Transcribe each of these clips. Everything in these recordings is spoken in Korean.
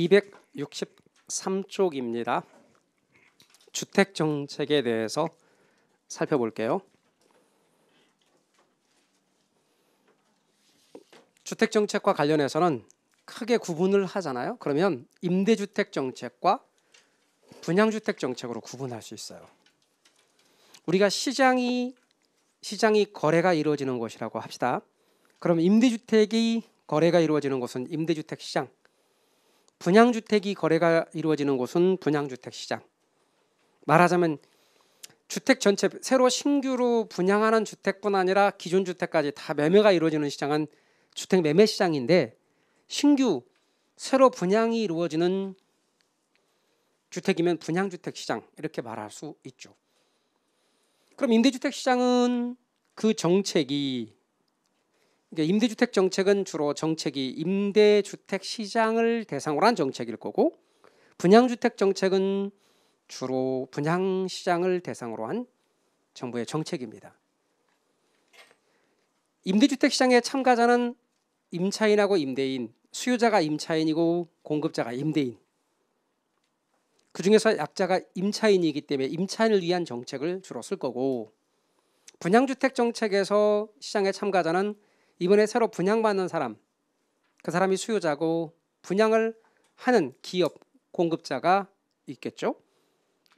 263쪽입니다. 주택정책에 대해서 살펴볼게요. 주택정책과 관련해서는 크게 구분을 하잖아요. 그러면 임대주택정책과 분양주택정책으로 구분할 수 있어요. 우리가 시장이 거래가 이루어지는 곳이라고 합시다. 그럼 임대주택이 거래가 이루어지는 곳은 임대주택시장, 분양주택이 거래가 이루어지는 곳은 분양주택시장. 말하자면 주택 전체 새로 신규로 분양하는 주택뿐 아니라 기존 주택까지 다 매매가 이루어지는 시장은 주택 매매 시장인데, 신규 새로 분양이 이루어지는 주택이면 분양주택 시장 이렇게 말할 수 있죠. 그럼 임대주택 시장은 그 정책이, 그러니까 임대주택 정책은 주로 정책이 임대주택 시장을 대상으로 한 정책일 거고, 분양주택 정책은 주로 분양시장을 대상으로 한 정부의 정책입니다. 임대주택 시장의 참가자는 임차인하고 임대인, 수요자가 임차인이고 공급자가 임대인. 그중에서 약자가 임차인이기 때문에 임차인을 위한 정책을 주로 쓸 거고, 분양주택 정책에서 시장의 참가자는 이번에 새로 분양받는 사람, 그 사람이 수요자고 분양을 하는 기업, 공급자가 있겠죠.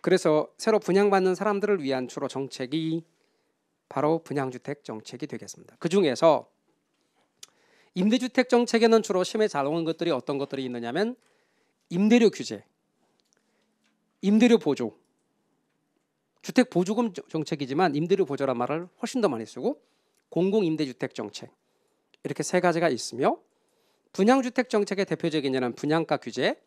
그래서 새로 분양받는 사람들을 위한 주로 정책이 바로 분양주택 정책이 되겠습니다. 그중에서 임대주택 정책에는 주로 심에 잘 오는 것들이 어떤 것들이 있느냐면 임대료 규제, 임대료 보조, 주택 보조금 정책이지만 임대료 보조란 말을 훨씬 더 많이 쓰고, 공공임대주택 정책, 이렇게 세 가지가 있으며, 분양주택 정책의 대표적인 예는 분양가 규제,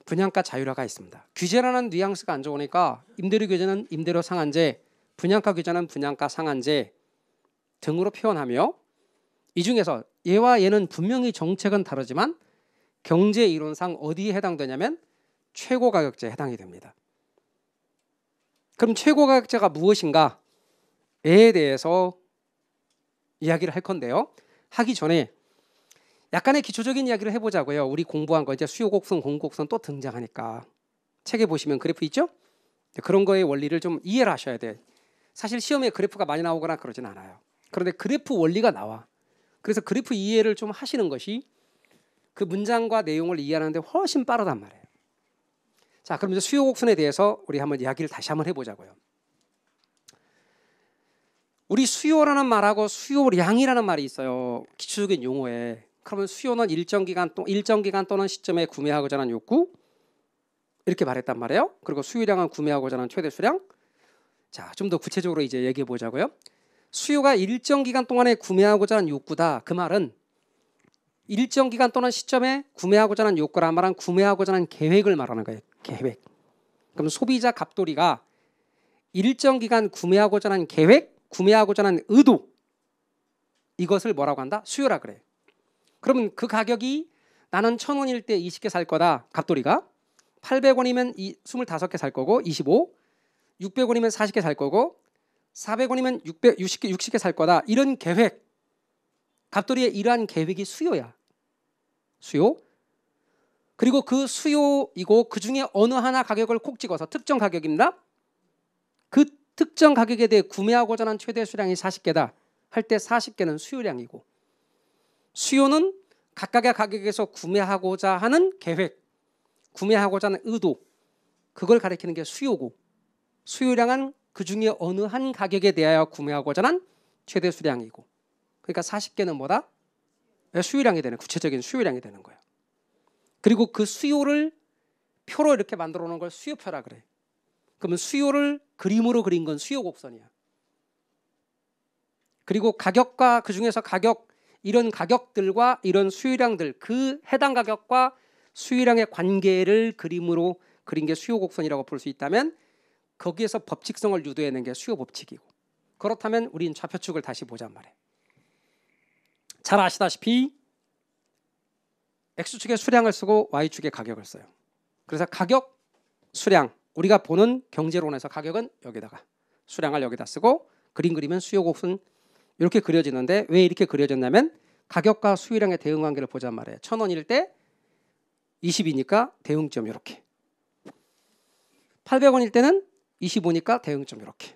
분양가 자율화가 있습니다. 규제라는 뉘앙스가 안 좋으니까 임대료 규제는 임대료 상한제, 분양가 규제는 분양가 상한제 등으로 표현하며, 이 중에서 얘와 얘는 분명히 정책은 다르지만 경제 이론상 어디에 해당되냐면 최고가격제에 해당이 됩니다. 그럼 최고가격제가 무엇인가에 대해서 이야기를 할 건데요. 하기 전에 약간의 기초적인 이야기를 해보자고요. 우리 공부한 거 이제 수요곡선, 공급곡선 또 등장하니까 책에 보시면 그래프 있죠? 그런 거의 원리를 좀 이해를 하셔야 돼. 사실 시험에 그래프가 많이 나오거나 그러진 않아요. 그런데 그래프 원리가 나와. 그래서 그래프 이해를 좀 하시는 것이 그 문장과 내용을 이해하는데 훨씬 빠르단 말이에요. 자, 그럼 이제 수요곡선에 대해서 우리 한번 이야기를 다시 한번 해보자고요. 우리 수요라는 말하고 수요량이라는 말이 있어요. 기초적인 용어에. 그러면 수요는 일정 기간 또는 시점에 구매하고자 하는 욕구, 이렇게 말했단 말이에요. 그리고 수요량은 구매하고자 하는 최대 수량. 자, 좀 더 구체적으로 이제 얘기해 보자고요. 수요가 일정 기간 동안에 구매하고자 하는 욕구다. 그 말은 일정 기간 또는 시점에 구매하고자 하는 욕구란 말은 구매하고자 하는 계획을 말하는 거예요. 계획. 그럼 소비자 갑돌이가 일정 기간 구매하고자 하는 계획, 구매하고자 하는 의도, 이것을 뭐라고 한다? 수요라 그래. 그러면 그 가격이 나는 1,000원일 때 20개 살 거다. 갑돌이가 800원이면 25개 살 거고 25, 600원이면 40개 살 거고 400원이면 60개 살 거다. 이런 계획, 갑돌이의 이러한 계획이 수요야. 수요. 그리고 그 수요이고 그 중에 어느 하나 가격을 콕 찍어서 특정 가격입니다. 그 특정 가격에 대해 구매하고자 하는 최대 수량이 40개다 할 때 40개는 수요량이고, 수요는 각각의 가격에서 구매하고자 하는 계획, 구매하고자 하는 의도, 그걸 가리키는 게 수요고, 수요량은 그 중에 어느 한 가격에 대하여 구매하고자 하는 최대 수량이고, 그러니까 40개는 뭐다? 수요량이 되는, 구체적인 수요량이 되는 거예요. 그리고 그 수요를 표로 이렇게 만들어 놓은 걸 수요표라 그래. 그러면 수요를 그림으로 그린 건 수요곡선이야. 그리고 가격과 그 중에서 가격, 이런 가격들과 이런 수요량들, 그 해당 가격과 수요량의 관계를 그림으로 그린 게 수요곡선이라고 볼 수 있다면, 거기에서 법칙성을 유도해낸 게 수요법칙이고, 그렇다면 우린 좌표축을 다시 보잔 말이에요. 잘 아시다시피 X축에 수량을 쓰고 Y축에 가격을 써요. 그래서 가격, 수량, 우리가 보는 경제론에서 가격은 여기다가, 수량을 여기다 쓰고, 그림 그리면 수요곡선 이렇게 그려지는데, 왜 이렇게 그려졌냐면 가격과 수요량의 대응관계를 보잔 말이에요. 1,000원일 때 20이니까 대응점 이렇게. 800원일 때는 25니까 대응점 이렇게.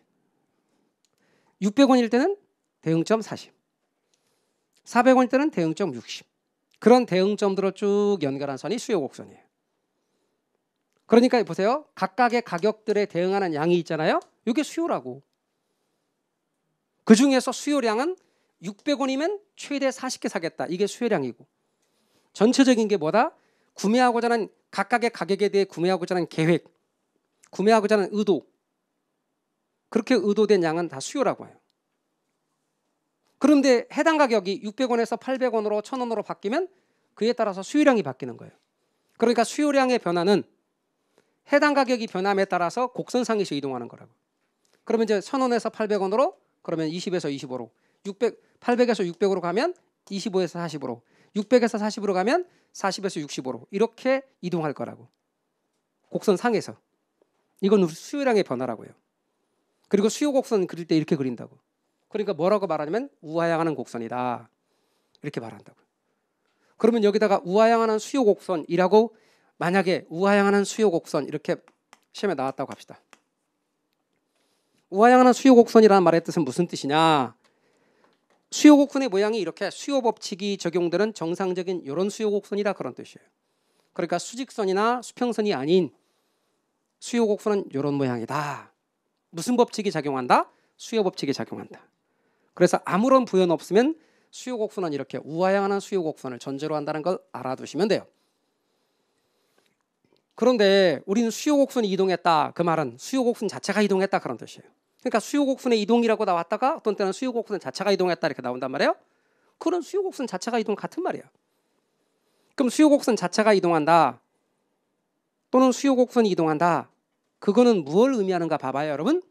600원일 때는 대응점 40. 400원일 때는 대응점 60. 그런 대응점들을 쭉 연결한 선이 수요 곡선이에요. 그러니까 보세요. 각각의 가격들에 대응하는 양이 있잖아요. 이게 수요라고. 그중에서 수요량은 600원이면 최대 40개 사겠다. 이게 수요량이고. 전체적인 게 뭐다? 구매하고자 하는 각각의 가격에 대해 구매하고자 하는 계획, 구매하고자 하는 의도. 그렇게 의도된 양은 다 수요라고 해요. 그런데 해당 가격이 600원에서 800원으로 1000원으로 바뀌면 그에 따라서 수요량이 바뀌는 거예요. 그러니까 수요량의 변화는 해당 가격이 변함에 따라서 곡선상에서 이동하는 거라고. 그러면 이제 1000원에서 800원으로 그러면 20에서 25로 800에서 600으로 가면 25에서 40으로 600에서 40으로 가면 40에서 65로 이렇게 이동할 거라고. 곡선상에서. 이건 우리 수요량의 변화라고요. 그리고 수요 곡선 그릴 때 이렇게 그린다고. 그러니까 뭐라고 말하냐면 우하향하는 곡선이다. 이렇게 말한다고. 그러면 여기다가 우하향하는 수요 곡선이라고 만약에 우하향하는 수요 곡선 이렇게 시험에 나왔다고 합시다. 우하향하는 수요 곡선이라는 말의 뜻은 무슨 뜻이냐? 수요 곡선의 모양이 이렇게 수요 법칙이 적용되는 정상적인 이런 수요 곡선이라 그런 뜻이에요. 그러니까 수직선이나 수평선이 아닌 수요 곡선은 이런 모양이다. 무슨 법칙이 작용한다? 수요 법칙이 작용한다. 그래서 아무런 부연 없으면 수요 곡선은 이렇게 우하향하는 수요 곡선을 전제로 한다는 걸 알아두시면 돼요. 그런데 우리는 수요 곡선이 이동했다. 그 말은 수요 곡선 자체가 이동했다 그런 뜻이에요. 그러니까 수요 곡선의 이동이라고 나왔다가 어떤 때는 수요 곡선 자체가 이동했다 이렇게 나온단 말이에요. 그런 수요 곡선 자체가 이동 같은 말이야. 그럼 수요 곡선 자체가 이동한다. 또는 수요 곡선이 이동한다. 그거는 무엇을 의미하는가 봐봐요, 여러분.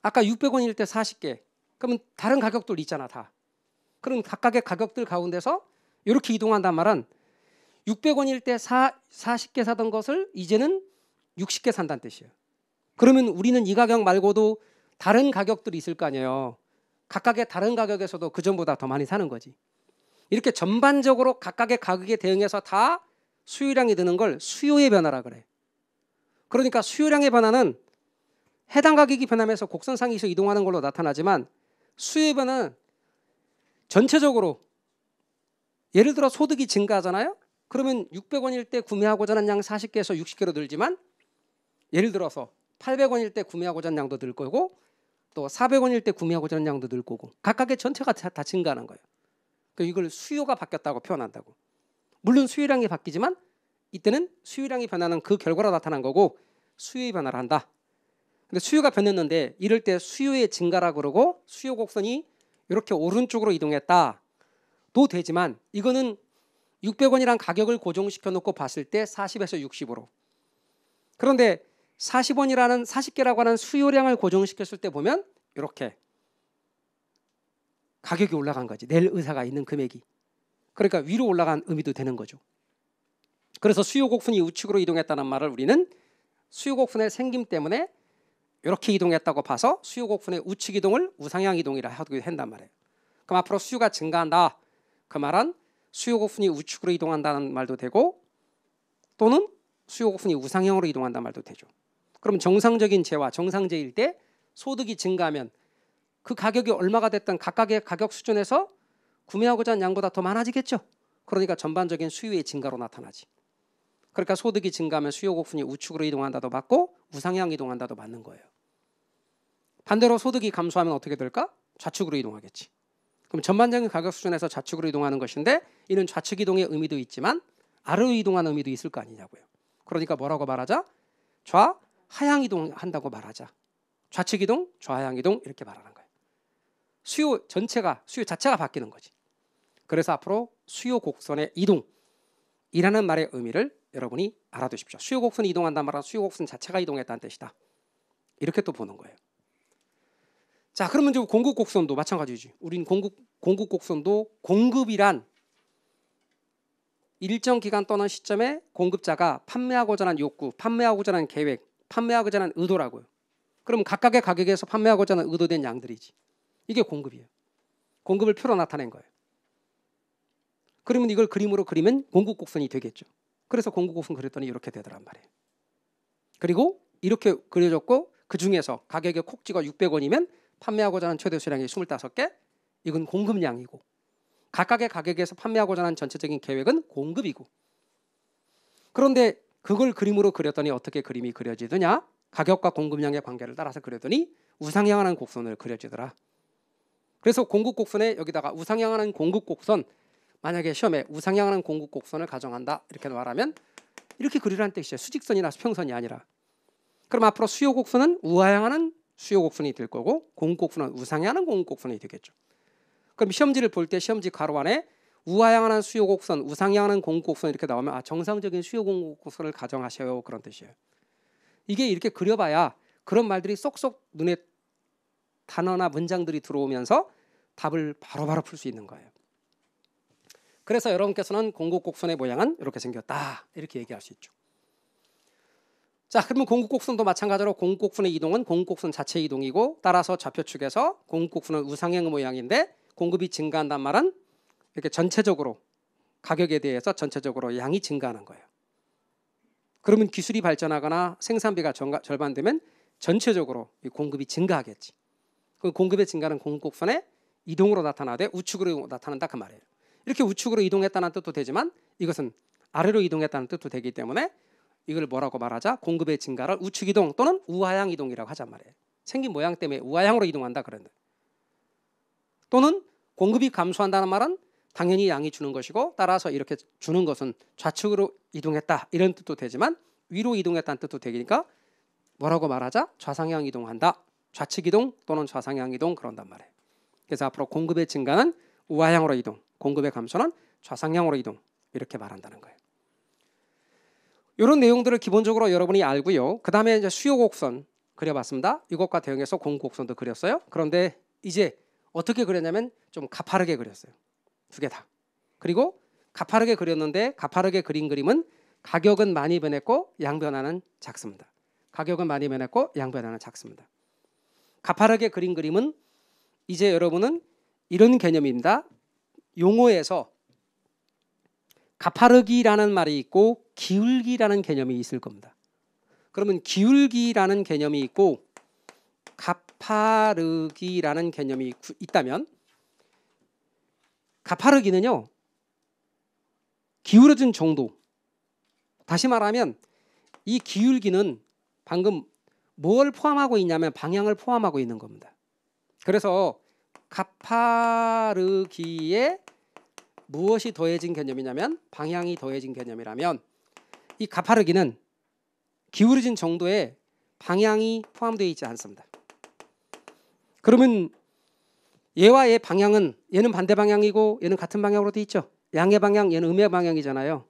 아까 600원일 때 40개. 그러면 다른 가격들 있잖아, 다. 그럼 각각의 가격들 가운데서 이렇게 이동한단 말은 600원일 때 40개 사던 것을 이제는 60개 산다는 뜻이에요. 그러면 우리는 이 가격 말고도 다른 가격들이 있을 거 아니에요. 각각의 다른 가격에서도 그전보다 더 많이 사는 거지. 이렇게 전반적으로 각각의 가격에 대응해서 다 수요량이 드는 걸 수요의 변화라 그래. 그러니까 수요량의 변화는 해당 가격이 변하면서 곡선상에서 이동하는 걸로 나타나지만 수요의 변화는 전체적으로 예를 들어 소득이 증가하잖아요. 그러면 600원일 때 구매하고자 하는 양 40개에서 60개로 늘지만 예를 들어서 800원일 때 구매하고자 하는 양도 늘 거고 또 400원일 때 구매하고자 하는 양도 늘 거고 각각의 전체가 다 증가하는 거예요. 이걸 수요가 바뀌었다고 표현한다고. 물론 수요량이 바뀌지만 이때는 수요량이 변하는 그 결과로 나타난 거고 수요의 변화를 한다. 근데 수요가 변했는데 이럴 때 수요의 증가라 그러고 수요 곡선이 이렇게 오른쪽으로 이동했다. 도 되지만 이거는 600원이란 가격을 고정시켜 놓고 봤을 때 40에서 60으로. 그런데 40원이라는 40개라고 하는 수요량을 고정시켰을 때 보면 이렇게 가격이 올라간 거지. 낼 의사가 있는 금액이. 그러니까 위로 올라간 의미도 되는 거죠. 그래서 수요 곡선이 우측으로 이동했다는 말을 우리는 수요 곡선의 생김 때문에 이렇게 이동했다고 봐서 수요 곡선의 우측 이동을 우상향 이동이라 하기도 한단 말이에요. 그럼 앞으로 수요가 증가한다. 그 말은 수요 곡선이 우측으로 이동한다는 말도 되고 또는 수요 곡선이 우상향으로 이동한다는 말도 되죠. 그럼 정상적인 재화, 정상재일 때 소득이 증가하면 그 가격이 얼마가 됐든 각각의 가격 수준에서 구매하고자 하는 양보다 더 많아지겠죠. 그러니까 전반적인 수요의 증가로 나타나지. 그러니까 소득이 증가하면 수요 곡선이 우측으로 이동한다도 맞고 우상향 이동한다도 맞는 거예요. 반대로 소득이 감소하면 어떻게 될까? 좌측으로 이동하겠지. 그럼 전반적인 가격 수준에서 좌측으로 이동하는 것인데 이는 좌측 이동의 의미도 있지만 아래로 이동하는 의미도 있을 거 아니냐고요. 그러니까 뭐라고 말하자? 좌하향 이동한다고 말하자. 좌측 이동, 좌하향 이동 이렇게 말하는 거예요. 수요 자체가 바뀌는 거지. 그래서 앞으로 수요 곡선의 이동이라는 말의 의미를 여러분이 알아두십시오. 수요 곡선이 이동한다는 말은 수요 곡선 자체가 이동했다는 뜻이다. 이렇게 또 보는 거예요. 자, 그러면 이제 공급 곡선도 마찬가지지. 우린 공급 곡선도 공급이란 일정 기간 또는 시점에 공급자가 판매하고자 하는 욕구, 판매하고자 하는 계획, 판매하고자 하는 의도라고요. 그럼 각각의 가격에서 판매하고자 하는 의도된 양들이지. 이게 공급이에요. 공급을 표로 나타낸 거예요. 그러면 이걸 그림으로 그리면 공급 곡선이 되겠죠. 그래서 공급곡선 그렸더니 이렇게 되더란 말이에요. 그리고 이렇게 그려졌고 그 중에서 가격이 콕 찍어 600원이면 판매하고자 하는 최대 수량이 25개. 이건 공급량이고 각각의 가격에서 판매하고자 하는 전체적인 계획은 공급이고. 그런데 그걸 그림으로 그렸더니 어떻게 그림이 그려지더냐? 가격과 공급량의 관계를 따라서 그렸더니 우상향하는 곡선을 그려지더라. 그래서 공급곡선에 여기다가 우상향하는 공급곡선, 만약에 시험에 우상향하는 공급곡선을 가정한다 이렇게 말하면 이렇게 그리라는 뜻이에요. 수직선이나 수평선이 아니라. 그럼 앞으로 수요곡선은 우하향하는 수요곡선이 될 거고 공급곡선은 우상향하는 공급곡선이 되겠죠. 그럼 시험지를 볼 때 시험지 가로 안에 우하향하는 수요곡선, 우상향하는 공급곡선 이렇게 나오면 정상적인 수요공급곡선을 가정하셔요 그런 뜻이에요. 이게 이렇게 그려봐야 그런 말들이 쏙쏙 눈에 단어나 문장들이 들어오면서 답을 바로바로 풀 수 있는 거예요. 그래서 여러분께서는 공급곡선의 모양은 이렇게 생겼다 이렇게 얘기할 수 있죠. 자, 그러면 공급곡선도 마찬가지로 공급곡선의 이동은 공급곡선 자체 이동이고 따라서 좌표축에서 공급곡선은 우상향 모양인데 공급이 증가한단 말은 이렇게 전체적으로 가격에 대해서 전체적으로 양이 증가하는 거예요. 그러면 기술이 발전하거나 생산비가 절반되면 전체적으로 공급이 증가하겠지. 그 공급의 증가는 공급곡선의 이동으로 나타나되 우측으로 나타난다 그 말이에요. 이렇게 우측으로 이동했다는 뜻도 되지만 이것은 아래로 이동했다는 뜻도 되기 때문에 이걸 뭐라고 말하자? 공급의 증가를 우측 이동 또는 우하향 이동이라고 하잔 말이에요. 생긴 모양 때문에 우하향으로 이동한다 그런데. 또는 공급이 감소한다는 말은 당연히 양이 주는 것이고 따라서 이렇게 주는 것은 좌측으로 이동했다 이런 뜻도 되지만 위로 이동했다는 뜻도 되니까 뭐라고 말하자? 좌상향 이동한다. 좌측 이동 또는 좌상향 이동 그런단 말이에요. 그래서 앞으로 공급의 증가는 우하향으로 이동, 공급의 감소는 좌상향으로 이동 이렇게 말한다는 거예요. 이런 내용들을 기본적으로 여러분이 알고요. 그 다음에 이제 수요곡선 그려봤습니다. 이것과 대응해서 공급곡선도 그렸어요. 그런데 이제 어떻게 그렸냐면 좀 가파르게 그렸어요. 두 개 다. 그리고 가파르게 그렸는데 가파르게 그린 그림은 가격은 많이 변했고 양 변화는 작습니다. 가격은 많이 변했고 양 변화는 작습니다. 가파르게 그린 그림은 이제 여러분은 이런 개념입니다. 용어에서 가파르기라는 말이 있고 기울기라는 개념이 있을 겁니다. 그러면 기울기라는 개념이 있고 가파르기라는 개념이 있다면 가파르기는요. 기울어진 정도. 다시 말하면 이 기울기는 방금 뭘 포함하고 있냐면 방향을 포함하고 있는 겁니다. 그래서 가파르기에 무엇이 더해진 개념이냐면 방향이 더해진 개념이라면 이 가파르기는 기울어진 정도에 방향이 포함되어 있지 않습니다. 그러면 얘와 얘 방향은 얘는 반대 방향이고 얘는 같은 방향으로 돼 있죠. 양의 방향 얘는 음의 방향이잖아요.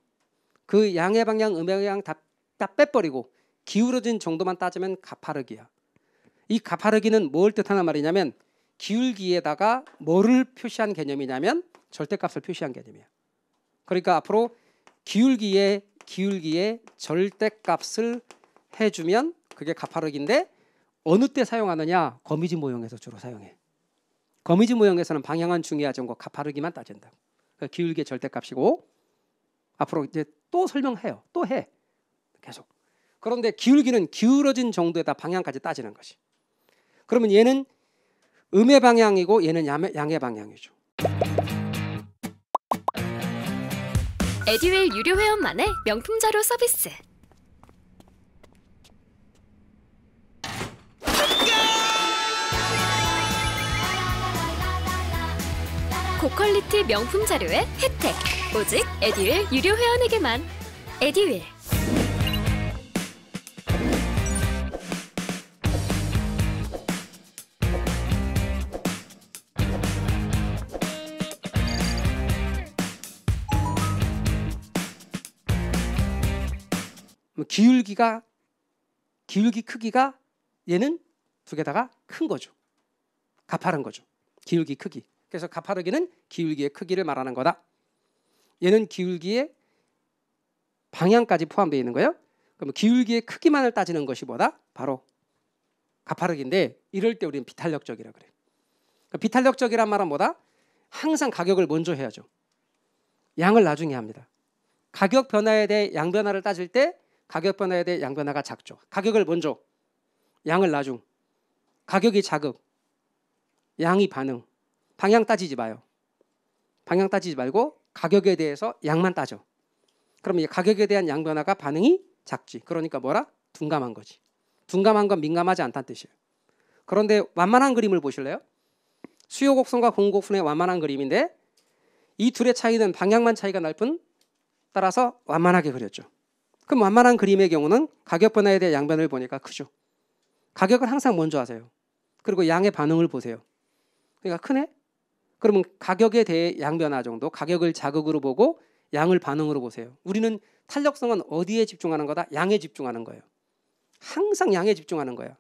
그 양의 방향 음의 방향 다 빼버리고 기울어진 정도만 따지면 가파르기야. 이 가파르기는 뭘 뜻하는 말이냐면 기울기에다가 뭐를 표시한 개념이냐면 절대값을 표시한 개념이야. 그러니까 앞으로 기울기에 절대값을 해주면 그게 가파르기인데 어느 때 사용하느냐? 거미지 모형에서 주로 사용해. 거미지 모형에서는 방향은 중요하지 않고 가파르기만 따진다. 그러니까 기울기의 절대값이고 앞으로 이제 또 설명해요. 또 해. 계속. 그런데 기울기는 기울어진 정도에다 방향까지 따지는 것이. 그러면 얘는 음의 방향이고 얘는 양의 방향이죠. 에듀윌 유료 회원만의 명품 자료 서비스. 고퀄리티 명품 자료의 혜택. 오직 에듀윌 유료 회원에게만. 에듀윌. 기울기 크기가 얘는 두 개 다가 큰 거죠. 가파른 거죠. 기울기 크기. 그래서 가파르기는 기울기의 크기를 말하는 거다. 얘는 기울기의 방향까지 포함되어 있는 거예요. 그럼 기울기의 크기만을 따지는 것이 뭐다? 바로 가파르기인데 이럴 때 우리는 비탄력적이라고 그래요. 그러니까 비탄력적이란 말은 뭐다? 항상 가격을 먼저 해야죠. 양을 나중에 합니다. 가격 변화에 대해 양 변화를 따질 때 가격 변화에 대해 양 변화가 작죠. 가격을 먼저, 양을 나중. 가격이 자극, 양이 반응. 방향 따지지 마요. 방향 따지지 말고 가격에 대해서 양만 따져. 그러면 이 가격에 대한 양 변화가 반응이 작지. 그러니까 뭐라? 둔감한 거지. 둔감한 건 민감하지 않다는 뜻이에요. 그런데 완만한 그림을 보실래요? 수요 곡선과 공급 곡선의 완만한 그림인데 이 둘의 차이는 방향만 차이가 날 뿐 따라서 완만하게 그렸죠. 그럼 완만한 그림의 경우는 가격 변화에 대해 양 변화를 보니까 크죠. 가격을 항상 먼저 하세요. 그리고 양의 반응을 보세요. 그러니까 크네? 그러면 가격에 대해 양 변화 정도, 가격을 자극으로 보고 양을 반응으로 보세요. 우리는 탄력성은 어디에 집중하는 거다? 양에 집중하는 거예요. 항상 양에 집중하는 거예요.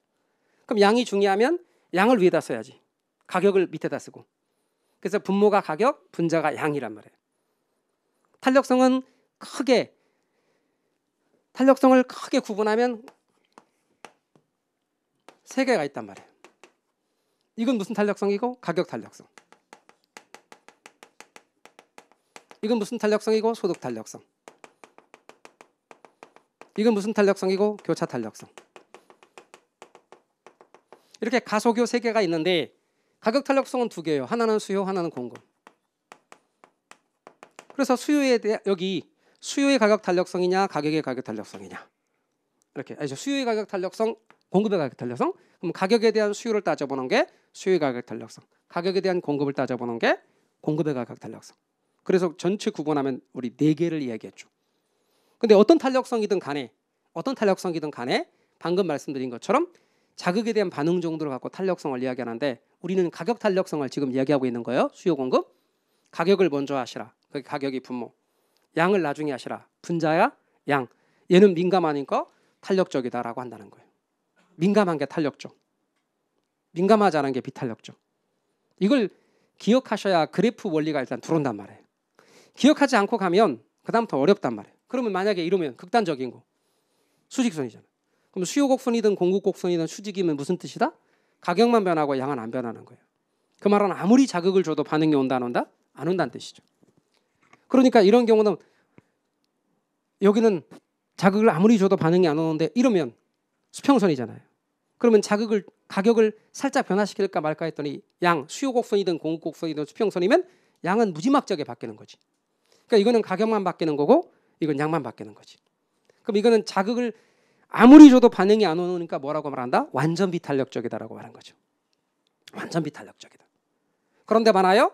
그럼 양이 중요하면 양을 위에다 써야지. 가격을 밑에다 쓰고. 그래서 분모가 가격, 분자가 양이란 말이에요. 탄력성을 크게 구분하면 세 개가 있단 말이에요. 이건 무슨 탄력성이고? 가격 탄력성. 이건 무슨 탄력성이고? 소득 탄력성. 이건 무슨 탄력성이고? 교차 탄력성. 이렇게 가소교 세 개가 있는데 가격 탄력성은 두 개예요. 하나는 수요, 하나는 공급. 그래서 수요에 대해 여기 수요의 가격 탄력성이냐, 가격의 가격 탄력성이냐. 이렇게 수요의 가격 탄력성, 공급의 가격 탄력성. 그럼 가격에 대한 수요를 따져보는 게 수요의 가격 탄력성. 가격에 대한 공급을 따져보는 게 공급의 가격 탄력성. 그래서 전체 구분하면 우리 네 개를 이야기했죠. 근데 어떤 탄력성이든 간에 방금 말씀드린 것처럼 자극에 대한 반응 정도를 갖고 탄력성을 이야기하는데 우리는 가격 탄력성을 지금 이야기하고 있는 거예요. 수요 공급. 가격을 먼저 하시라. 그게 가격이 분모. 양을 나중에 하시라. 분자야 양. 얘는 민감하니까 탄력적이다라고 한다는 거예요. 민감한 게 탄력적. 민감하지 않은 게 비탄력적. 이걸 기억하셔야 그래프 원리가 일단 들어온단 말이에요. 기억하지 않고 가면 그다음부터 어렵단 말이에요. 그러면 만약에 이러면 극단적인 거. 수직선이잖아. 그럼 수요 곡선이든 공급 곡선이든 수직이면 무슨 뜻이다? 가격만 변하고 양은 안 변하는 거예요. 그 말은 아무리 자극을 줘도 반응이 온다 안 온다? 안 온다는 뜻이죠. 그러니까 이런 경우는 여기는 자극을 아무리 줘도 반응이 안 오는데 이러면 수평선이잖아요. 그러면 가격을 살짝 변화시킬까 말까 했더니 양, 수요 곡선이든 공급 곡선이든 수평선이면 양은 무지막지하게 바뀌는 거지. 그러니까 이거는 가격만 바뀌는 거고 이건 양만 바뀌는 거지. 그럼 이거는 자극을 아무리 줘도 반응이 안 오니까 뭐라고 말한다? 완전 비탄력적이다라고 말한 거죠. 완전 비탄력적이다. 그런데 많아요.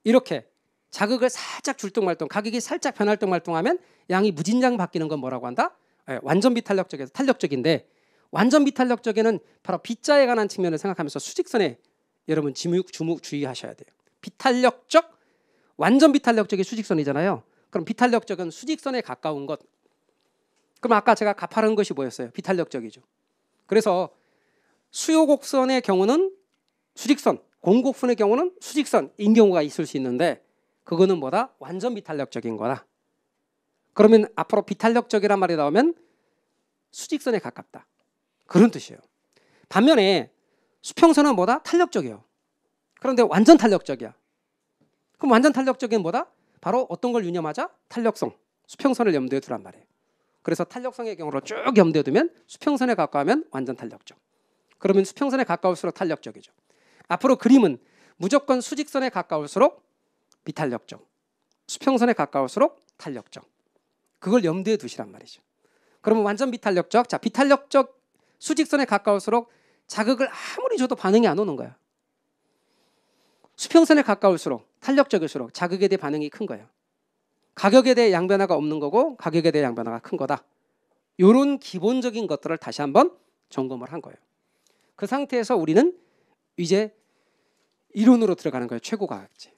이렇게 자극을 살짝 줄동 말동, 가격이 살짝 변할동 말동하면 양이 무진장 바뀌는 건 뭐라고 한다? 완전 비탄력적에서 탄력적인데 완전 비탄력적에는 바로 B자에 관한 측면을 생각하면서 수직선에 여러분 주의하셔야 돼요. 비탄력적, 완전 비탄력적이 수직선이잖아요. 그럼 비탄력적은 수직선에 가까운 것. 그럼 아까 제가 가파른 것이 뭐였어요? 비탄력적이죠. 그래서 수요 곡선의 경우는 수직선, 공곡선의 경우는 수직선인 경우가 있을 수 있는데 그거는 뭐다? 완전 비탄력적인 거다. 그러면 앞으로 비탄력적이란 말이 나오면 수직선에 가깝다. 그런 뜻이에요. 반면에 수평선은 뭐다? 탄력적이에요. 그런데 완전 탄력적이야. 그럼 완전 탄력적인 뭐다? 바로 어떤 걸 유념하자? 탄력성, 수평선을 염두에 두란 말이에요. 그래서 탄력성의 경우로 쭉 염두에 두면 수평선에 가까우면 완전 탄력적. 그러면 수평선에 가까울수록 탄력적이죠. 앞으로 그림은 무조건 수직선에 가까울수록 비탄력적, 수평선에 가까울수록 탄력적. 그걸 염두에 두시란 말이죠. 그러면 완전 비탄력적, 자 비탄력적 수직선에 가까울수록 자극을 아무리 줘도 반응이 안 오는 거야. 수평선에 가까울수록 탄력적일수록 자극에 대해 반응이 큰 거예요. 가격에 대해 양 변화가 없는 거고 가격에 대해 양 변화가 큰 거다. 이런 기본적인 것들을 다시 한번 점검을 한 거예요. 그 상태에서 우리는 이제 이론으로 들어가는 거예요. 최고가격제.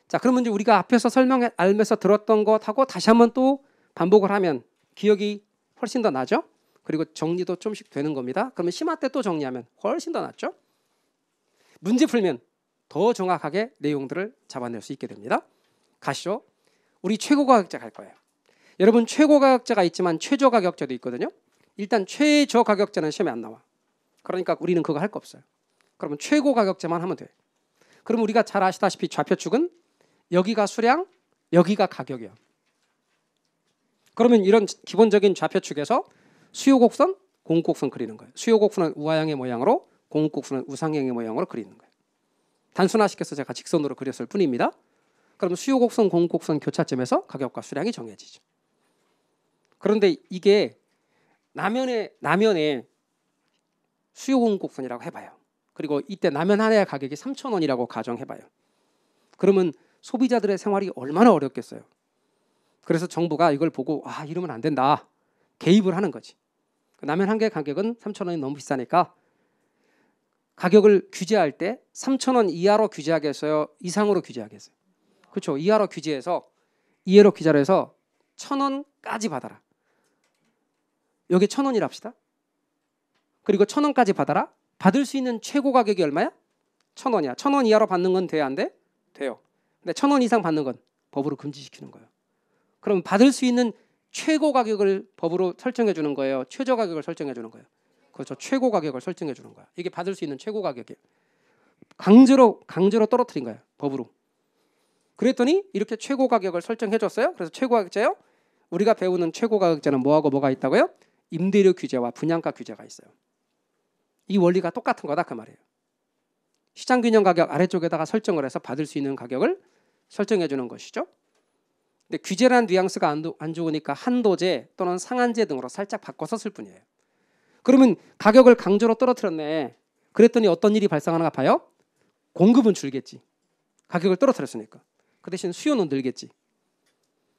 자, 그러면 이제 우리가 앞에서 알면서 들었던 것하고 다시 한번 또 반복을 하면 기억이 훨씬 더 나죠? 그리고 정리도 좀씩 되는 겁니다. 그러면 심화 때 또 정리하면 훨씬 더 낫죠? 문제 풀면 더 정확하게 내용들을 잡아낼 수 있게 됩니다. 가시죠. 우리 최고가격제 갈 거예요. 여러분 최고가격제가 있지만 최저가격제도 있거든요. 일단 최저가격제는 시험에 안 나와. 그러니까 우리는 그거 할 거 없어요. 그러면 최고가격제만 하면 돼. 그럼 우리가 잘 아시다시피 좌표축은 여기가 수량, 여기가 가격이에요. 그러면 이런 기본적인 좌표축에서 수요 곡선, 공급 곡선 그리는 거예요. 수요 곡선은 우하형의 모양으로, 공급 곡선은 우상형의 모양으로 그리는 거예요. 단순화시켜서 제가 직선으로 그렸을 뿐입니다. 그럼 수요 곡선, 공급 곡선 교차점에서 가격과 수량이 정해지죠. 그런데 이게 라면의 수요 공급 곡선이라고 해봐요. 그리고 이때 라면 하나의 가격이 3,000원이라고 가정해봐요. 그러면 소비자들의 생활이 얼마나 어렵겠어요. 그래서 정부가 이걸 보고 이러면 안 된다. 개입을 하는 거지. 라면 한 개 가격은 3,000원이 너무 비싸니까 가격을 규제할 때 3,000원 이하로 규제하겠어요? 이상으로 규제하겠어요? 그렇죠. 이하로 규제해서 이하로 규제를 해서 1,000원까지 받아라. 여기 1,000원이라 합시다. 그리고 1,000원까지 받아라. 받을 수 있는 최고 가격이 얼마야? 1,000원이야. 1,000원 이하로 받는 건 돼야 안 돼? 돼요. 근데 1,000원 이상 받는 건 법으로 금지시키는 거예요. 그럼 받을 수 있는 최고 가격을 법으로 설정해 주는 거예요. 최저 가격을 설정해 주는 거예요. 그렇죠. 최고 가격을 설정해 주는 거야. 이게 받을 수 있는 최고 가격이에요. 강제로 떨어뜨린 거예요. 법으로. 그랬더니 이렇게 최고 가격을 설정해 줬어요. 그래서 최고 가격제요. 우리가 배우는 최고 가격제는 뭐하고 뭐가 있다고요? 임대료 규제와 분양가 규제가 있어요. 이 원리가 똑같은 거다 그 말이에요. 시장균형 가격 아래쪽에다가 설정을 해서 받을 수 있는 가격을 설정해 주는 것이죠. 근데 규제라는 뉘앙스가 안 좋으니까 한도제 또는 상한제 등으로 살짝 바꿔서 쓸 뿐이에요. 그러면 가격을 강제로 떨어뜨렸네. 그랬더니 어떤 일이 발생하는가 봐요? 공급은 줄겠지. 가격을 떨어뜨렸으니까. 그 대신 수요는 늘겠지.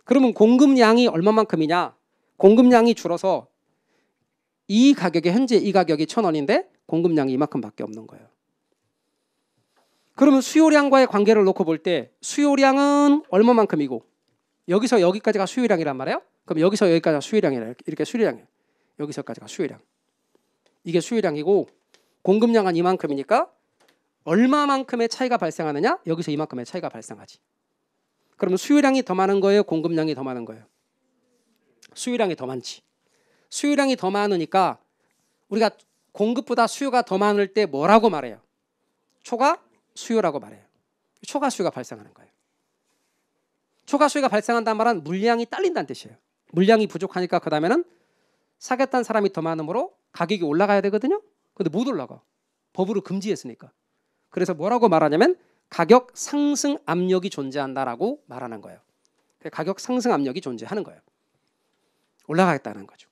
그러면 공급량이 얼마만큼이냐? 공급량이 줄어서 이 가격에 현재 이 가격이 1,000원인데 공급량이 이만큼밖에 없는 거예요. 그러면 수요량과의 관계를 놓고 볼 때 수요량은 얼마만큼이고 여기서 여기까지가 수요량이란 말이에요. 그럼 여기서 여기까지가 수요량이라 이렇게 수요량이에요. 여기서까지가 수요량. 이게 수요량이고 공급량은 이만큼이니까 얼마만큼의 차이가 발생하느냐? 여기서 이만큼의 차이가 발생하지. 그러면 수요량이 더 많은 거예요? 공급량이 더 많은 거예요? 수요량이 더 많지. 수요량이 더 많으니까 우리가 공급보다 수요가 더 많을 때 뭐라고 말해요? 초과 수요라고 말해요. 초과 수요가 발생하는 거예요. 초과 수요가 발생한다는 말은 물량이 딸린다는 뜻이에요. 물량이 부족하니까 그 다음에는 사겠다는 사람이 더 많으므로 가격이 올라가야 되거든요. 근데 못 올라가. 법으로 금지했으니까. 그래서 뭐라고 말하냐면 가격 상승 압력이 존재한다라고 말하는 거예요. 가격 상승 압력이 존재하는 거예요. 올라가겠다는 거죠.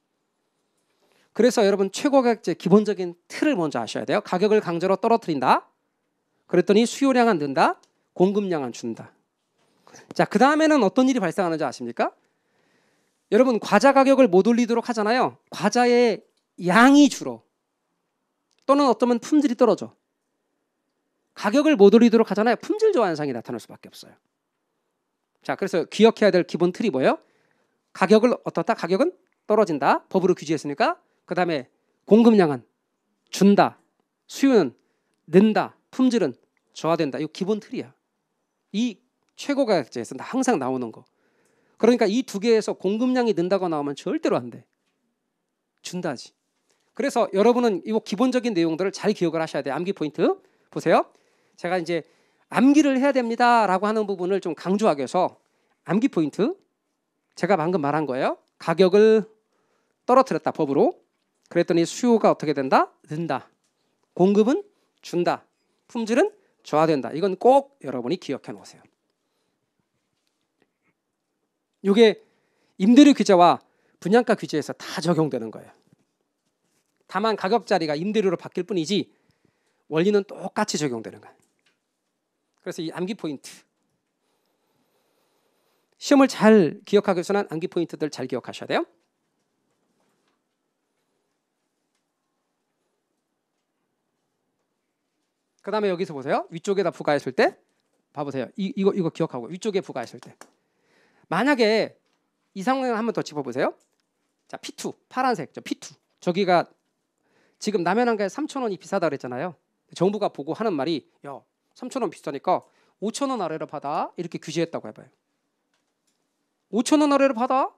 그래서 여러분 최고가격제 기본적인 틀을 먼저 아셔야 돼요. 가격을 강제로 떨어뜨린다. 그랬더니 수요량은 는다. 공급량은 준다. 자, 그 다음에는 어떤 일이 발생하는지 아십니까? 여러분 과자 가격을 못 올리도록 하잖아요. 과자의 양이 줄어. 또는 어쩌면 품질이 떨어져. 가격을 못 올리도록 하잖아요. 품질 저하 현상이 나타날 수밖에 없어요. 자, 그래서 기억해야 될 기본 틀이 뭐예요? 가격을 어떻다? 가격은 떨어진다. 법으로 규제했으니까. 그 다음에 공급량은 준다. 수요는 는다. 품질은 저하된다. 이거 기본 틀이야. 이 최고가격제에서 항상 나오는 거. 그러니까 이 두 개에서 공급량이 는다고 나오면 절대로 안 돼. 준다지. 그래서 여러분은 이 기본적인 내용들을 잘 기억을 하셔야 돼요. 암기 포인트 보세요. 제가 이제 암기를 해야 됩니다라고 하는 부분을 좀 강조하기 위해서 암기 포인트 제가 방금 말한 거예요. 가격을 떨어뜨렸다 법으로. 그랬더니 수요가 어떻게 된다? 는다. 공급은 준다. 품질은 저하된다. 이건 꼭 여러분이 기억해 놓으세요. 이게 임대료 규제와 분양가 규제에서 다 적용되는 거예요. 다만 가격 자리가 임대료로 바뀔 뿐이지 원리는 똑같이 적용되는 거예요. 그래서 이 암기 포인트 시험을 잘 기억하기 위해서는 암기 포인트들 잘 기억하셔야 돼요. 그 다음에 여기서 보세요. 위쪽에다 부과했을 때 봐보세요. 이거 기억하고 위쪽에 부과했을 때 만약에 이 상황을 한번 더 짚어보세요. 자, P2 파란색 저 P2 저기가 지금 라면 한 개에 3,000원이 비싸다 그랬잖아요. 정부가 보고 하는 말이 야 3,000원 비싸니까 5,000원 아래로 받아 이렇게 규제했다고 해봐요. 5,000원 아래로 받아?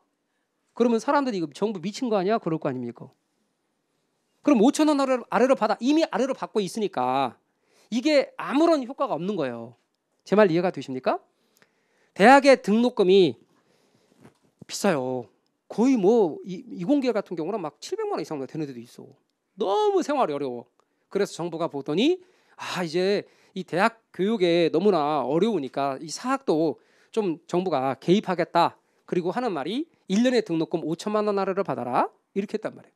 그러면 사람들이 이거 정부 미친 거 아니야? 그럴 거 아닙니까? 그럼 5,000원 아래로 받아. 이미 아래로 받고 있으니까 이게 아무런 효과가 없는 거예요. 제 말 이해가 되십니까? 대학의 등록금이 비싸요. 거의 뭐 이공계 같은 경우는 막 700만 원 이상 되는 데도 있어. 너무 생활이 어려워. 그래서 정부가 보더니 이제 이 대학 교육에 너무나 어려우니까 이 사학도 좀 정부가 개입하겠다. 그리고 하는 말이 1년에 등록금 5천만 원 아래로 받아라. 이렇게 했단 말이에요.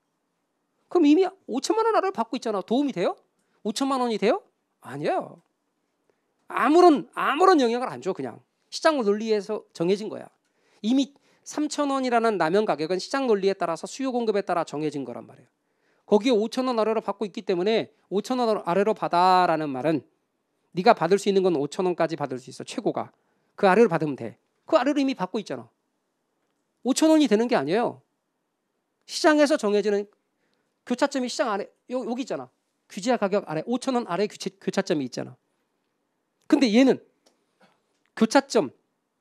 그럼 이미 5천만 원 아래로 받고 있잖아. 도움이 돼요? 5천만 원이 돼요? 아니에요. 아무런 영향을 안 줘. 그냥 시장 논리에서 정해진 거야. 이미 3천 원이라는 라면 가격은 시장 논리에 따라서 수요 공급에 따라 정해진 거란 말이에요. 거기에 5천 원 아래로 받고 있기 때문에 5천 원 아래로 받아라는 말은 네가 받을 수 있는 건 5천 원까지 받을 수 있어. 최고가. 그 아래로 받으면 돼. 그 아래로 이미 받고 있잖아. 5천 원이 되는 게 아니에요. 시장에서 정해지는 교차점이 시장 아래 여기 있잖아. 규제화 가격 아래 5천 원 아래 교차점이 있잖아. 근데 얘는 교차점,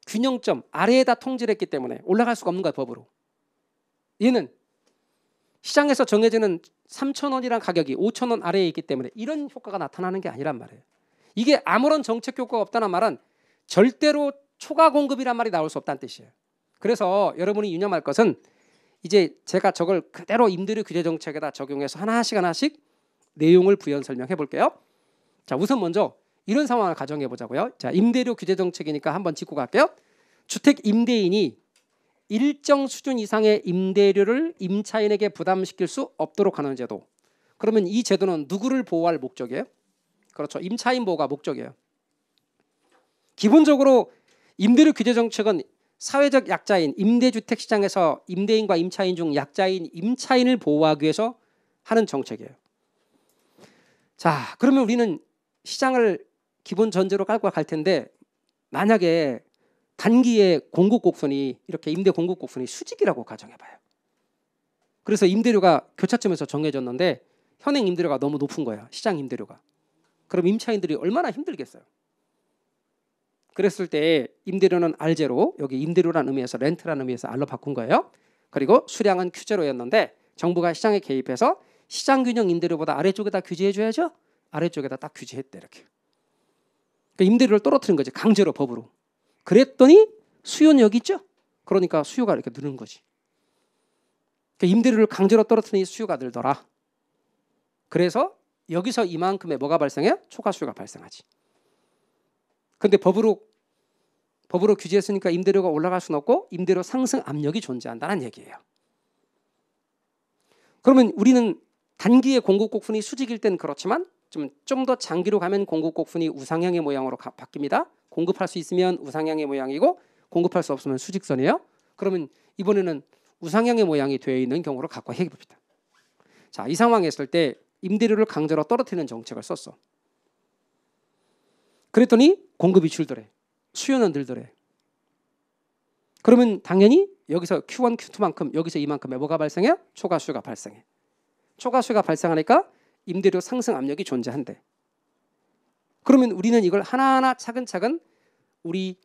균형점 아래에다 통지를 했기 때문에 올라갈 수가 없는 거야 법으로. 얘는 시장에서 정해지는 3천 원이란 가격이 5천 원 아래에 있기 때문에 이런 효과가 나타나는 게 아니란 말이에요. 이게 아무런 정책 효과가 없다는 말은 절대로 초과 공급이란 말이 나올 수 없다는 뜻이에요. 그래서 여러분이 유념할 것은 이제 제가 저걸 그대로 임대료 규제 정책에다 적용해서 하나씩 내용을 부연 설명해 볼게요. 자, 우선 먼저 이런 상황을 가정해 보자고요. 자, 임대료 규제 정책이니까 한번 짚고 갈게요. 주택 임대인이 일정 수준 이상의 임대료를 임차인에게 부담시킬 수 없도록 하는 제도. 그러면 이 제도는 누구를 보호할 목적이에요? 그렇죠. 임차인 보호가 목적이에요. 기본적으로 임대료 규제 정책은 사회적 약자인 임대주택 시장에서 임대인과 임차인 중 약자인 임차인을 보호하기 위해서 하는 정책이에요. 자, 그러면 우리는 시장을 기본 전제로 깔고 갈 텐데 만약에 단기에 공급 곡선이 이렇게 임대 공급 곡선이 수직이라고 가정해봐요. 그래서 임대료가 교차점에서 정해졌는데 현행 임대료가 너무 높은 거야. 시장 임대료가. 그럼 임차인들이 얼마나 힘들겠어요. 그랬을 때 임대료는 R제로 여기 임대료라는 의미에서 렌트라는 의미에서 R로 바꾼 거예요. 그리고 수량은 Q제로였는데 정부가 시장에 개입해서 시장균형 임대료보다 아래쪽에다 규제해줘야죠. 아래쪽에다 딱 규제했대 이렇게. 그러니까 임대료를 떨어뜨린 거지. 강제로 법으로. 그랬더니 수요는 여기 있죠. 그러니까 수요가 이렇게 느는 거지. 그러니까 임대료를 강제로 떨어뜨리니 수요가 늘더라. 그래서 여기서 이만큼의 뭐가 발생해요? 초과 수요가 발생하지. 근데 법으로 규제했으니까 임대료가 올라갈 수는 없고 임대료 상승 압력이 존재한다는 얘기예요. 그러면 우리는 단기에 공급 곡선이 수직일 땐 그렇지만 좀 더 장기로 가면 공급 곡선이 우상향의 모양으로 바뀝니다. 공급할 수 있으면 우상향의 모양이고 공급할 수 없으면 수직선이에요. 그러면 이번에는 우상향의 모양이 되어 있는 경우로 갖고 해봅시다. 자, 이 상황에 있을 때 임대료를 강제로 떨어뜨리는 정책을 썼어. 그랬더니 공급이 줄더래. 수요는 늘더래. 그러면 당연히 여기서 Q1, Q2만큼 여기서 이만큼의 뭐가 발생해요? 초과 수요가 발생해. 초과 수요가 발생하니까 임대료 상승 압력이 존재한대. 그러면 우리는 이걸 하나하나 차근차근 우리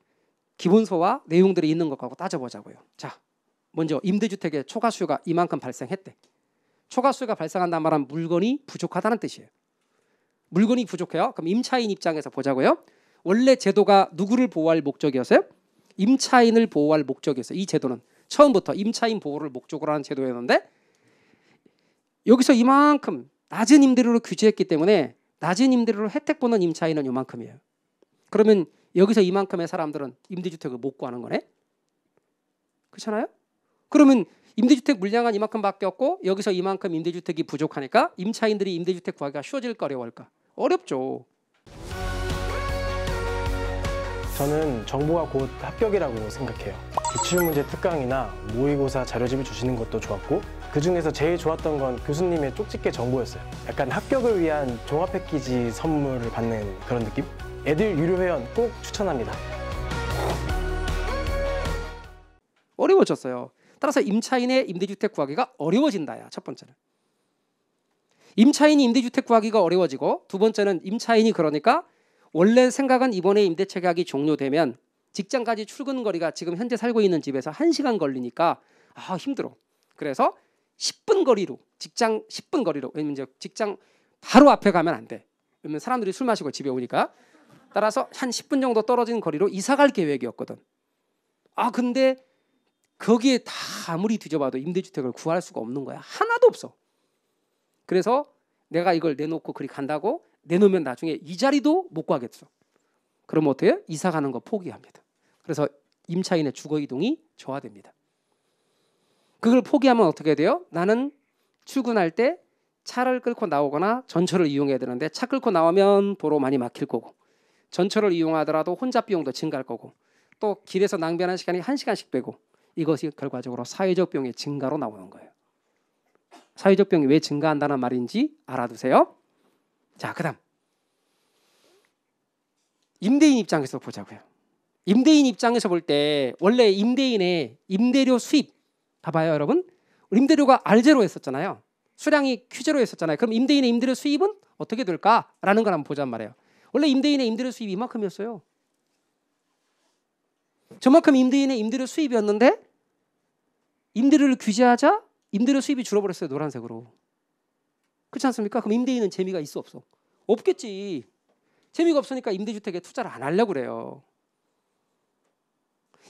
기본소와 내용들이 있는 것 갖고 따져보자고요. 자, 먼저 임대주택에 초과 수요가 이만큼 발생했대. 초과 수요가 발생한다는 말은 물건이 부족하다는 뜻이에요. 물건이 부족해요. 그럼 임차인 입장에서 보자고요. 원래 제도가 누구를 보호할 목적이었어요? 임차인을 보호할 목적이었어요. 이 제도는 처음부터 임차인 보호를 목적으로 하는 제도였는데 여기서 이만큼 낮은 임대료를 규제했기 때문에 낮은 임대료를 혜택 보는 임차인은 이만큼이에요. 그러면 여기서 이만큼의 사람들은 임대주택을 못 구하는 거네. 그렇잖아요? 그러면 임대주택 물량은 이만큼밖에 없고 여기서 이만큼 임대주택이 부족하니까 임차인들이 임대주택 구하기가 쉬워질까 어려울까? 어렵죠. 저는 정보가 곧 합격이라고 생각해요. 기출문제 특강이나 모의고사 자료집을 주시는 것도 좋았고 그중에서 제일 좋았던 건 교수님의 쪽집게 정보였어요. 약간 합격을 위한 종합 패키지 선물을 받는 그런 느낌? 애들 유료 회원 꼭 추천합니다. 어려워졌어요. 따라서 임차인의 임대주택 구하기가 어려워진다야. 첫 번째는. 임차인이 임대주택 구하기가 어려워지고 두 번째는 임차인이 그러니까 원래 생각은 이번에 임대차 계약이 종료되면 직장까지 출근 거리가 지금 현재 살고 있는 집에서 1시간 걸리니까 힘들어. 그래서 10분 거리로 직장 10분 거리로 왜냐면 이제 직장 바로 앞에 가면 안 돼. 왜냐면 사람들이 술 마시고 집에 오니까. 따라서 한 10분 정도 떨어진 거리로 이사 갈 계획이었거든. 근데 거기에 다 아무리 뒤져봐도 임대주택을 구할 수가 없는 거야. 하나도 없어. 그래서 내가 이걸 내놓고 그리 간다고 내놓으면 나중에 이 자리도 못 구하겠어. 그럼 어떻게 해요? 이사 가는 거 포기합니다. 그래서 임차인의 주거 이동이 저하됩니다. 그걸 포기하면 어떻게 돼요? 나는 출근할 때 차를 끌고 나오거나 전철을 이용해야 되는데 차 끌고 나오면 도로 많이 막힐 거고 전철을 이용하더라도 혼잡 비용도 증가할 거고 또 길에서 낭비하는 시간이 1시간씩 되고 이것이 결과적으로 사회적 비용의 증가로 나오는 거예요. 사회적 비용이 왜 증가한다는 말인지 알아두세요. 자, 그다음 임대인 입장에서 보자고요. 임대인 입장에서 볼 때 원래 임대인의 임대료 수입 봐봐요, 여러분. 임대료가 R0 했었잖아요. 수량이 Q0 했었잖아요. 그럼 임대인의 임대료 수입은 어떻게 될까라는 걸 한번 보자는 말이에요. 원래 임대인의 임대료 수입이 이만큼이었어요. 저만큼 임대인의 임대료 수입이었는데 임대료를 규제하자 임대료 수입이 줄어버렸어요. 노란색으로. 그렇지 않습니까? 그럼 임대인은 재미가 있어 없어? 없겠지. 재미가 없으니까 임대주택에 투자를 안 하려고 그래요.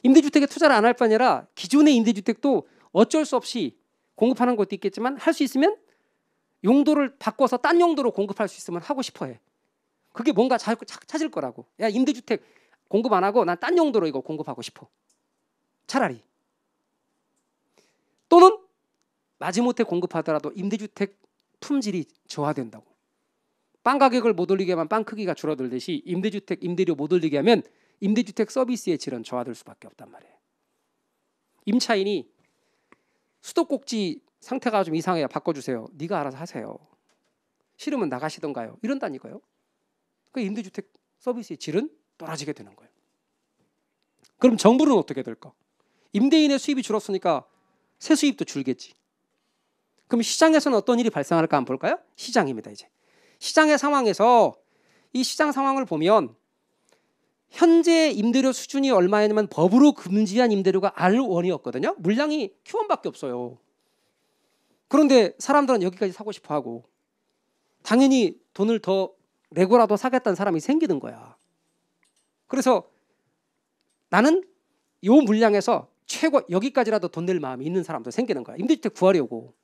임대주택에 투자를 안 할 뿐 아니라 기존의 임대주택도 어쩔 수 없이 공급하는 것도 있겠지만 할 수 있으면 용도를 바꿔서 딴 용도로 공급할 수 있으면 하고 싶어해. 그게 뭔가 찾을 거라고. 야, 임대주택 공급 안 하고 난 딴 용도로 이거 공급하고 싶어. 차라리. 또는 마지못해 공급하더라도 임대주택 품질이 저하된다고. 빵 가격을 못 올리게 하면 빵 크기가 줄어들듯이 임대주택 임대료 못 올리게 하면 임대주택 서비스의 질은 저하될 수밖에 없단 말이에요. 임차인이 수도꼭지 상태가 좀 이상해요. 바꿔주세요. 네가 알아서 하세요. 싫으면 나가시던가요. 이런다니까요. 그 임대주택 서비스의 질은 떨어지게 되는 거예요. 그럼 정부는 어떻게 될까? 임대인의 수입이 줄었으니까 세 수입도 줄겠지. 그럼 시장에서는 어떤 일이 발생할까 한번 볼까요? 시장입니다. 이제 시장의 상황에서 이 시장 상황을 보면 현재 임대료 수준이 얼마냐면 법으로 금지한 임대료가 R1이었거든요. 물량이 Q1밖에 없어요. 그런데 사람들은 여기까지 사고 싶어 하고 당연히 돈을 더 내고라도 사겠다는 사람이 생기는 거야. 그래서 나는 이 물량에서 최고 여기까지라도 돈 낼 마음이 있는 사람도 생기는 거야. 임대주택 구하려고.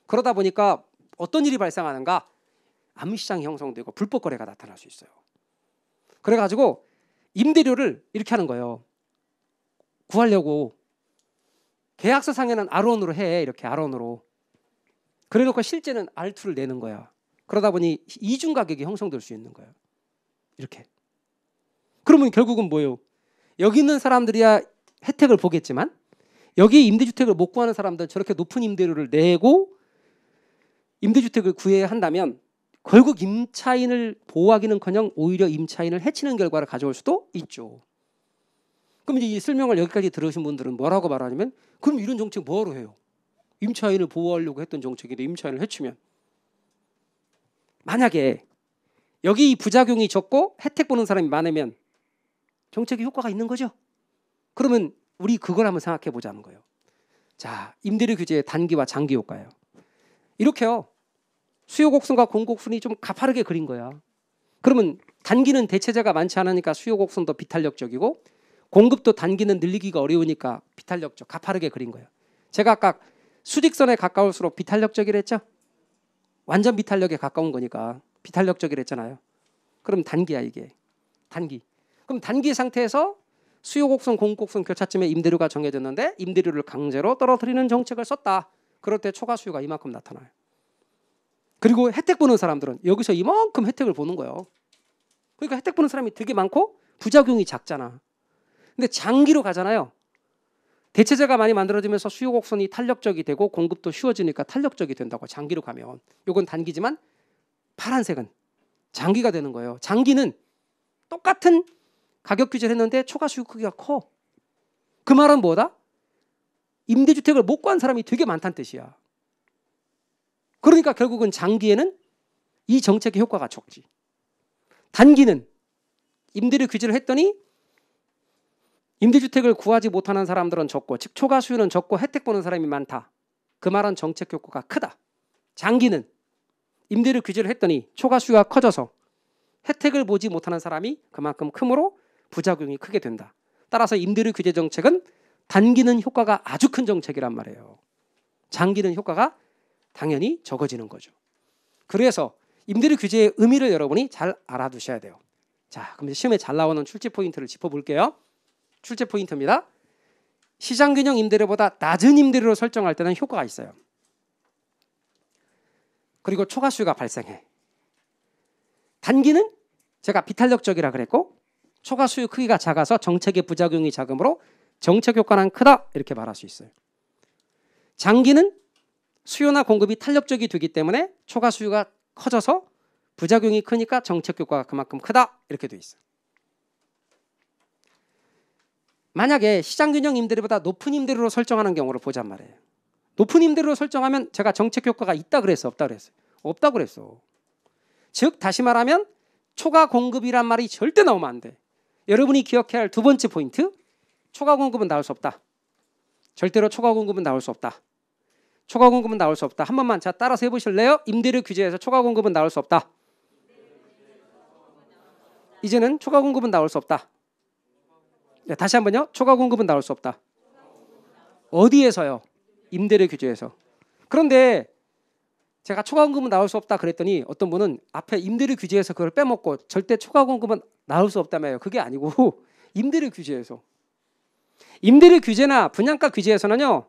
그러다 보니까 어떤 일이 발생하는가? 암시장이 형성되고 불법 거래가 나타날 수 있어요. 그래가지고 임대료를 이렇게 하는 거예요. 구하려고 계약서상에는 R1으로 해. 이렇게 R1으로. 그래놓고 실제는 R2를 내는 거야. 그러다 보니 이중 가격이 형성될 수 있는 거예요. 이렇게. 그러면 결국은 뭐예요? 여기 있는 사람들이야 혜택을 보겠지만 여기 임대주택을 못 구하는 사람들은 저렇게 높은 임대료를 내고 임대주택을 구해야 한다면 결국 임차인을 보호하기는커녕 오히려 임차인을 해치는 결과를 가져올 수도 있죠. 그럼 이제 이 설명을 여기까지 들으신 분들은 뭐라고 말하냐면 그럼 이런 정책 뭐하러 해요? 임차인을 보호하려고 했던 정책인데 임차인을 해치면 만약에 여기 이 부작용이 적고 혜택 보는 사람이 많으면 정책의 효과가 있는 거죠. 그러면 우리 그걸 한번 생각해 보자는 거예요. 자, 임대료 규제의 단기와 장기 효과예요. 이렇게요. 수요 곡선과 공급 곡선이 좀 가파르게 그린 거야. 그러면 단기는 대체자가 많지 않으니까 수요 곡선도 비탄력적이고 공급도 단기는 늘리기가 어려우니까 비탄력적, 가파르게 그린 거예요. 제가 아까 수직선에 가까울수록 비탄력적이랬죠? 완전 비탄력에 가까운 거니까 비탄력적이랬잖아요. 그럼 단기야 이게. 단기. 그럼 단기 상태에서 수요 곡선, 공급 곡선 교차점에 임대료가 정해졌는데 임대료를 강제로 떨어뜨리는 정책을 썼다. 그럴 때 초과 수요가 이만큼 나타나요. 그리고 혜택 보는 사람들은 여기서 이만큼 혜택을 보는 거예요. 그러니까 혜택 보는 사람이 되게 많고 부작용이 작잖아. 근데 장기로 가잖아요. 대체재가 많이 만들어지면서 수요 곡선이 탄력적이 되고 공급도 쉬워지니까 탄력적이 된다고. 장기로 가면. 이건 단기지만 파란색은 장기가 되는 거예요. 장기는 똑같은 가격 규제를 했는데 초과 수요 크기가 커. 그 말은 뭐다? 임대주택을 못 구한 사람이 되게 많다는 뜻이야. 그러니까 결국은 장기에는 이 정책의 효과가 적지. 단기는 임대료 규제를 했더니 임대주택을 구하지 못하는 사람들은 적고 즉 초과 수요는 적고 혜택 보는 사람이 많다. 그 말은 정책 효과가 크다. 장기는 임대료 규제를 했더니 초과 수요가 커져서 혜택을 보지 못하는 사람이 그만큼 크므로 부작용이 크게 된다. 따라서 임대료 규제 정책은 단기는 효과가 아주 큰 정책이란 말이에요. 장기는 효과가 당연히 적어지는 거죠. 그래서 임대료 규제의 의미를 여러분이 잘 알아두셔야 돼요. 자, 그럼 시험에 잘 나오는 출제 포인트를 짚어볼게요. 출제 포인트입니다. 시장균형 임대료보다 낮은 임대료로 설정할 때는 효과가 있어요. 그리고 초과 수요가 발생해. 단기는 제가 비탄력적이라 그랬고 초과 수요 크기가 작아서 정책의 부작용이 작으므로 정책 효과는 크다 이렇게 말할 수 있어요. 장기는 수요나 공급이 탄력적이 되기 때문에 초과 수요가 커져서 부작용이 크니까 정책 효과가 그만큼 크다 이렇게 돼 있어요. 만약에 시장균형 임대료보다 높은 임대료로 설정하는 경우를 보잔 말이에요. 높은 임대료로 설정하면 제가 정책 효과가 있다 그랬어, 없다 그랬어? 없다 그랬어. 즉 다시 말하면 초과 공급이란 말이 절대 나오면 안 돼. 여러분이 기억해야 할 두 번째 포인트, 초과 공급은 나올 수 없다. 절대로 초과 공급은 나올 수 없다. 초과 공급은 나올 수 없다. 한 번만 자 따라서 해보실래요? 임대료 규제에서 초과 공급은 나올 수 없다. 이제는 초과 공급은 나올 수 없다. 네, 다시 한번요. 초과 공급은 나올 수 없다. 어디에서요? 임대료 규제에서. 그런데 제가 초과 공급은 나올 수 없다 그랬더니 어떤 분은 앞에 임대료 규제에서 그걸 빼먹고 절대 초과 공급은 나올 수 없다며요. 그게 아니고 임대료 규제에서. 임대료 규제나 분양가 규제에서는요.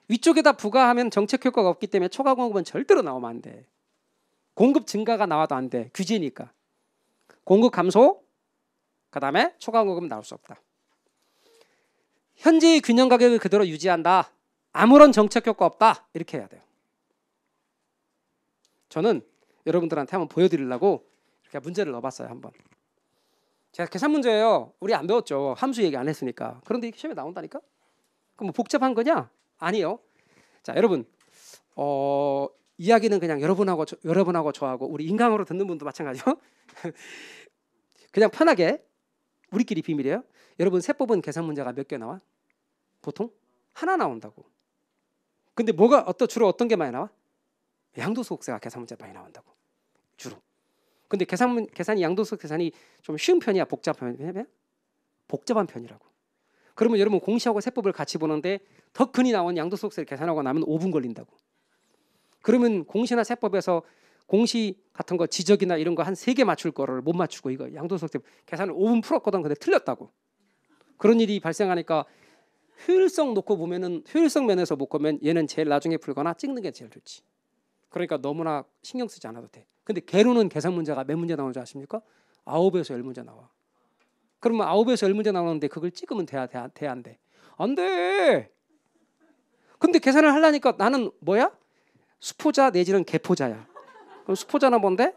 위쪽에다 부과하면 정책 효과가 없기 때문에 초과 공급은 절대로 나오면 안 돼. 공급 증가가 나와도 안 돼. 규제니까. 공급 감소, 그다음에 초과 공급은 나올 수 없다. 현재의 균형 가격을 그대로 유지한다. 아무런 정책 효과 없다. 이렇게 해야 돼요. 저는 여러분들한테 한번 보여드리려고 이렇게 문제를 넣어봤어요. 한번. 제가 계산 문제예요. 우리 안 배웠죠. 함수 얘기 안 했으니까. 그런데 이게 시험에 나온다니까? 그럼 뭐 복잡한 거냐? 아니요. 자, 여러분 이야기는 그냥 여러분하고 저하고 우리 인강으로 듣는 분도 마찬가지죠. 그냥 편하게 우리끼리 비밀이에요. 여러분 세법은 계산 문제가 몇 개 나와? 보통 하나 나온다고. 근데 주로 어떤 게 많이 나와? 양도소득세가 계산 문제 많이 나온다고. 주로. 근데 계산이 양도소득 계산이 좀 쉬운 편이야, 복잡한 편이야? 복잡한 편이라고. 그러면 여러분 공시하고 세법을 같이 보는데 더 흔히 나온 양도소득세를 계산하고 나면 5분 걸린다고. 그러면 공시나 세법에서 공시 같은 거 지적이나 이런 거 한 3개 맞출 거를 못 맞추고 이거 양도소득세 계산을 5분 풀었거든. 근데 틀렸다고. 그런 일이 발생하니까 효율성 면에서 못 보면 얘는 제일 나중에 풀거나 찍는 게 제일 좋지. 그러니까 너무나 신경 쓰지 않아도 돼. 근데 개로는 계산 문제가 몇 문제 나오는 줄 아십니까? 9에서 10문제 나와. 그러면 9에서 10문제 나오는데 그걸 찍으면 돼, 안 돼? 안 돼. 근데 계산을 하려니까 나는 뭐야? 수포자 내지는 개포자야. 그럼 수포자는 뭔데?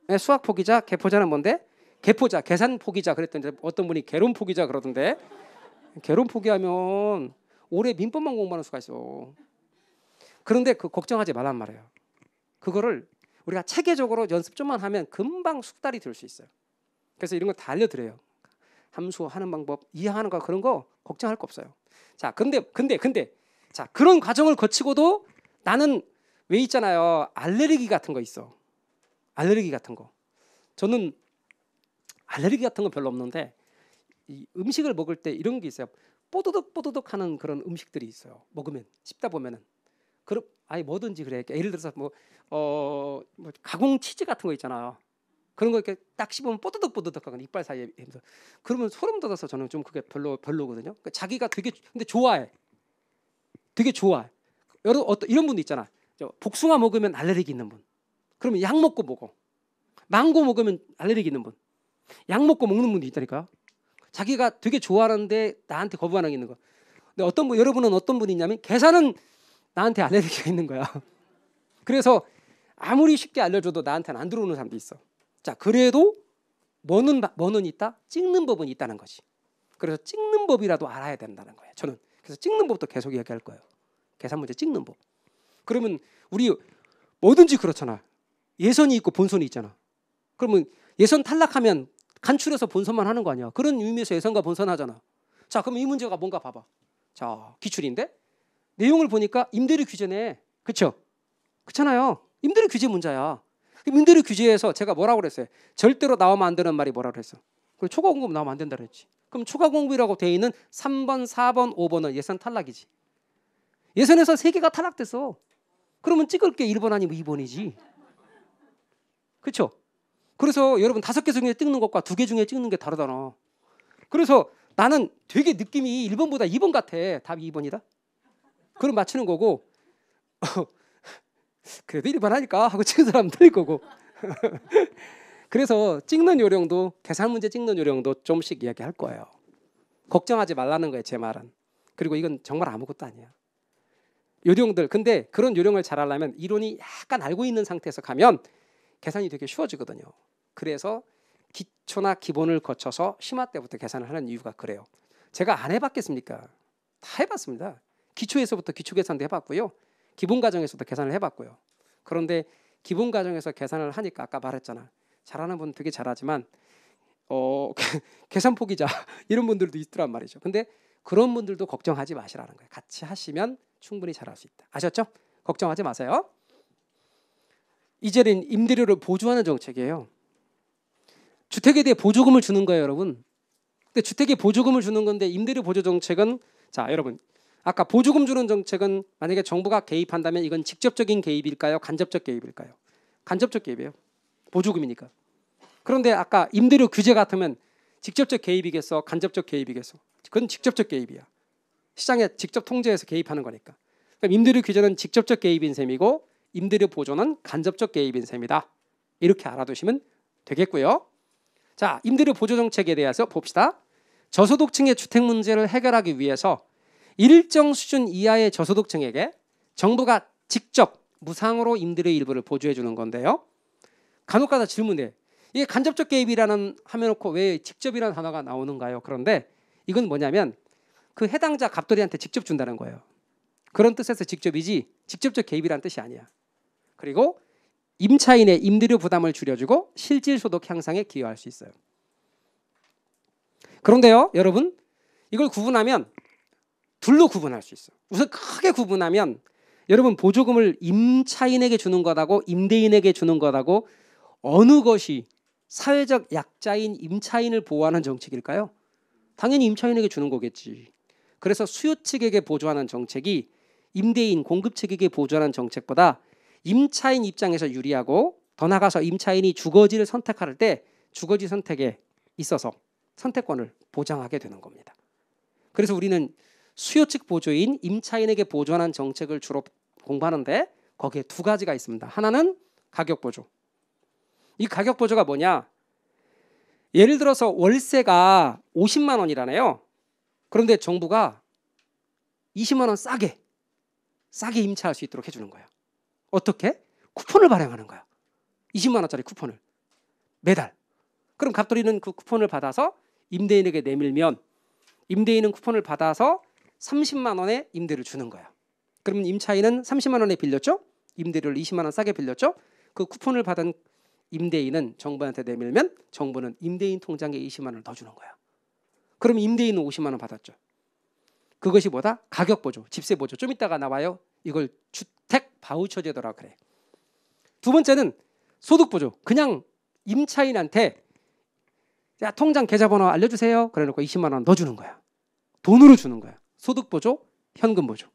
네, 수학 포기자. 개포자는 뭔데? 개포자, 계산 포기자. 그랬더니 어떤 분이 개론 포기자 그러던데. 개론 포기하면 올해 민법만 공부하는 수가 있어. 그런데 그 걱정하지 말란 말이에요. 그거를 우리가 체계적으로 연습 좀만 하면 금방 숙달이 될 수 있어요. 그래서 이런 거 다 알려드려요. 함수 하는 방법, 이해하는 거 그런 거 걱정할 거 없어요. 자, 근데 자, 그런 과정을 거치고도 나는 왜 있잖아요. 알레르기 같은 거 있어. 알레르기 같은 거. 저는 알레르기 같은 건 별로 없는데 이 음식을 먹을 때 이런 게 있어요. 뽀드득 하는 그런 음식들이 있어요. 먹으면 씹다 보면은. 그럼 아니 뭐든지 그래. 예를 들어서 뭐 가공 치즈 같은 거 있잖아요. 그런 거 이렇게 딱 씹으면 뽀드득하거든 이빨 사이에. 그러면 소름 돋아서 저는 좀 그게 별로거든요. 그러니까 자기가 되게 근데 좋아해. 되게 좋아해. 이런 분도 있잖아. 복숭아 먹으면 알레르기 있는 분. 그러면 약 먹고 먹어. 망고 먹으면 알레르기 있는 분. 약 먹고 먹는 분도 있다니까. 자기가 되게 좋아하는데 나한테 거부 반응이 있는 거. 근데 여러분은 어떤 분이 있냐면 계산은 나한테 알레르기가 있는 거야. 그래서 아무리 쉽게 알려줘도 나한테는 안 들어오는 사람도 있어. 자, 그래도 뭐는 있다? 찍는 법은 있다는 거지. 그래서 찍는 법이라도 알아야 된다는 거예요. 저는 그래서 찍는 법도 계속 얘기할 거예요. 계산 문제 찍는 법. 그러면 우리 뭐든지 그렇잖아. 예선이 있고 본선이 있잖아. 그러면 예선 탈락하면 간출해서 본선만 하는 거 아니야. 그런 의미에서 예선과 본선 하잖아. 자, 그럼 이 문제가 뭔가 봐봐. 자, 기출인데 내용을 보니까 임대료 규제네. 그렇죠? 그렇잖아요. 임대료 규제 문제야. 임대료 규제에서 제가 뭐라고 그랬어요? 절대로 나오면 안 되는 말이 뭐라고 그랬어? 그리고 초과 공급 나오면 안 된다 그랬지. 그럼 초과 공급이라고 돼 있는 3번, 4번, 5번은 예산 탈락이지. 예산에서 3개가 탈락됐어. 그러면 찍을 게 1번 아니면 2번이지. 그렇죠? 그래서 여러분 5개 중에 찍는 것과 2개 중에 찍는 게 다르잖아. 그래서 나는 되게 느낌이 1번보다 2번 같아. 답이 2번이다. 그럼 맞추는 거고 그래도 1번 하니까 하고 찍은 사람은 틀릴 거고. 그래서 찍는 요령도 계산 문제 찍는 요령도 좀씩 이야기할 거예요. 걱정하지 말라는 거예요, 제 말은. 그리고 이건 정말 아무것도 아니야. 요령들. 근데 그런 요령을 잘 하려면 이론이 약간 알고 있는 상태에서 가면 계산이 되게 쉬워지거든요. 그래서 기초나 기본을 거쳐서 심화 때부터 계산을 하는 이유가 그래요. 제가 안 해봤겠습니까? 다 해봤습니다. 기초에서부터 기초 계산도 해봤고요. 기본 과정에서도 계산을 해봤고요. 그런데 기본 과정에서 계산을 하니까 아까 말했잖아. 잘하는 분 되게 잘하지만 계산 포기자 이런 분들도 있더란 말이죠. 근데 그런 분들도 걱정하지 마시라는 거예요. 같이 하시면 충분히 잘할 수 있다. 아셨죠? 걱정하지 마세요. 이제는 임대료를 보조하는 정책이에요. 주택에 대해 보조금을 주는 거예요, 여러분. 근데 주택에 보조금을 주는 건데 임대료 보조 정책은 자, 여러분. 아까 보조금 주는 정책은 만약에 정부가 개입한다면 이건 직접적인 개입일까요? 간접적 개입일까요? 간접적 개입이에요. 보조금이니까. 그런데 아까 임대료 규제 같으면 직접적 개입이겠어? 간접적 개입이겠어? 그건 직접적 개입이야. 시장에 직접 통제해서 개입하는 거니까. 그럼 임대료 규제는 직접적 개입인 셈이고 임대료 보조는 간접적 개입인 셈이다. 이렇게 알아두시면 되겠고요. 자, 임대료 보조 정책에 대해서 봅시다. 저소득층의 주택 문제를 해결하기 위해서 일정 수준 이하의 저소득층에게 정부가 직접 무상으로 임대료 일부를 보조해 주는 건데요. 간혹가다 질문해. 이게 간접적 개입이라는 하면 놓고 왜 직접이라는 단어가 나오는가요? 그런데 이건 뭐냐면 그 해당자 갑돌이한테 직접 준다는 거예요. 그런 뜻에서 직접이지 직접적 개입이라는 뜻이 아니야. 그리고 임차인의 임대료 부담을 줄여주고 실질 소득 향상에 기여할 수 있어요. 그런데요, 여러분, 이걸 구분하면 둘로 구분할 수 있어요. 우선 크게 구분하면 여러분 보조금을 임차인에게 주는 것하고 임대인에게 주는 것하고 어느 것이 사회적 약자인 임차인을 보호하는 정책일까요? 당연히 임차인에게 주는 거겠지. 그래서 수요 측에게 보조하는 정책이 임대인, 공급 측에게 보조하는 정책보다 임차인 입장에서 유리하고 더 나아가서 임차인이 주거지를 선택할 때 주거지 선택에 있어서 선택권을 보장하게 되는 겁니다. 그래서 우리는 수요 측 보조인 임차인에게 보조하는 정책을 주로 공부하는데 거기에 2가지가 있습니다. 하나는 가격 보조. 이 가격 보조가 뭐냐? 예를 들어서 월세가 50만 원이라네요. 그런데 정부가 20만 원 싸게 임차할 수 있도록 해주는 거예요. 어떻게? 쿠폰을 발행하는 거야. 20만 원짜리 쿠폰을 매달. 그럼 갑돌이는 그 쿠폰을 받아서 임대인에게 내밀면 임대인은 쿠폰을 받아서 30만 원에 임대를 주는 거야. 그러면 임차인은 30만 원에 빌렸죠? 임대료를 20만 원 싸게 빌렸죠? 그 쿠폰을 받은 임대인은 정부한테 내밀면 정부는 임대인 통장에 20만 원을 더 주는 거야. 그럼 임대인은 50만 원 받았죠. 그것이 뭐다? 가격 보조, 집세 보조. 좀 이따가 나와요. 이걸 주택 바우처 제도라 그래. 2번째는 소득 보조. 그냥 임차인한테 야, 통장 계좌번호 알려주세요. 그래놓고 20만 원 더 주는 거야. 돈으로 주는 거야. 소득 보조, 현금 보조.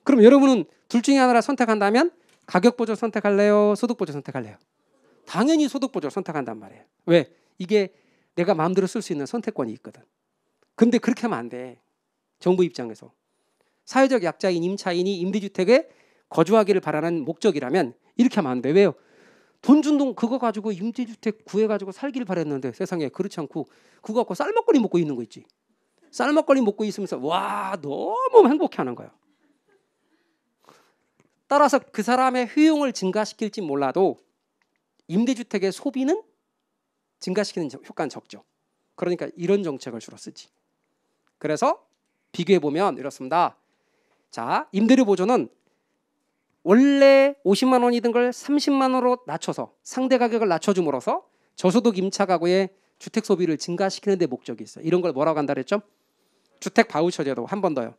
그럼 여러분은 둘 중에 하나를 선택한다면 가격 보조 선택할래요? 소득 보조 선택할래요? 당연히 소득 보조를 선택한단 말이에요. 왜? 이게 내가 마음대로 쓸 수 있는 선택권이 있거든. 근데 그렇게 하면 안 돼. 정부 입장에서. 사회적 약자인 임차인이 임대주택에 거주하기를 바라는 목적이라면 이렇게 하면 안 돼. 왜요? 돈 준 돈 그거 가지고 임대주택 구해가지고 살기를 바랬는데 세상에 그렇지 않고 그거 갖고 쌀먹거리 먹고 있는 거 있지. 쌀먹거리 먹고 있으면서 와 너무 행복해하는 거야. 따라서 그 사람의 효용을 증가시킬지 몰라도 임대주택의 소비는 증가시키는 효과는 적죠. 그러니까 이런 정책을 주로 쓰지. 그래서 비교해보면 이렇습니다. 자, 임대료 보조는 원래 50만 원이던 걸 30만 원으로 낮춰서 상대 가격을 낮춰줌으로써 저소득 임차 가구의 주택 소비를 증가시키는 데 목적이 있어요. 이런 걸 뭐라고 한다 그랬죠? 주택 바우처 제도. 한 번 더요.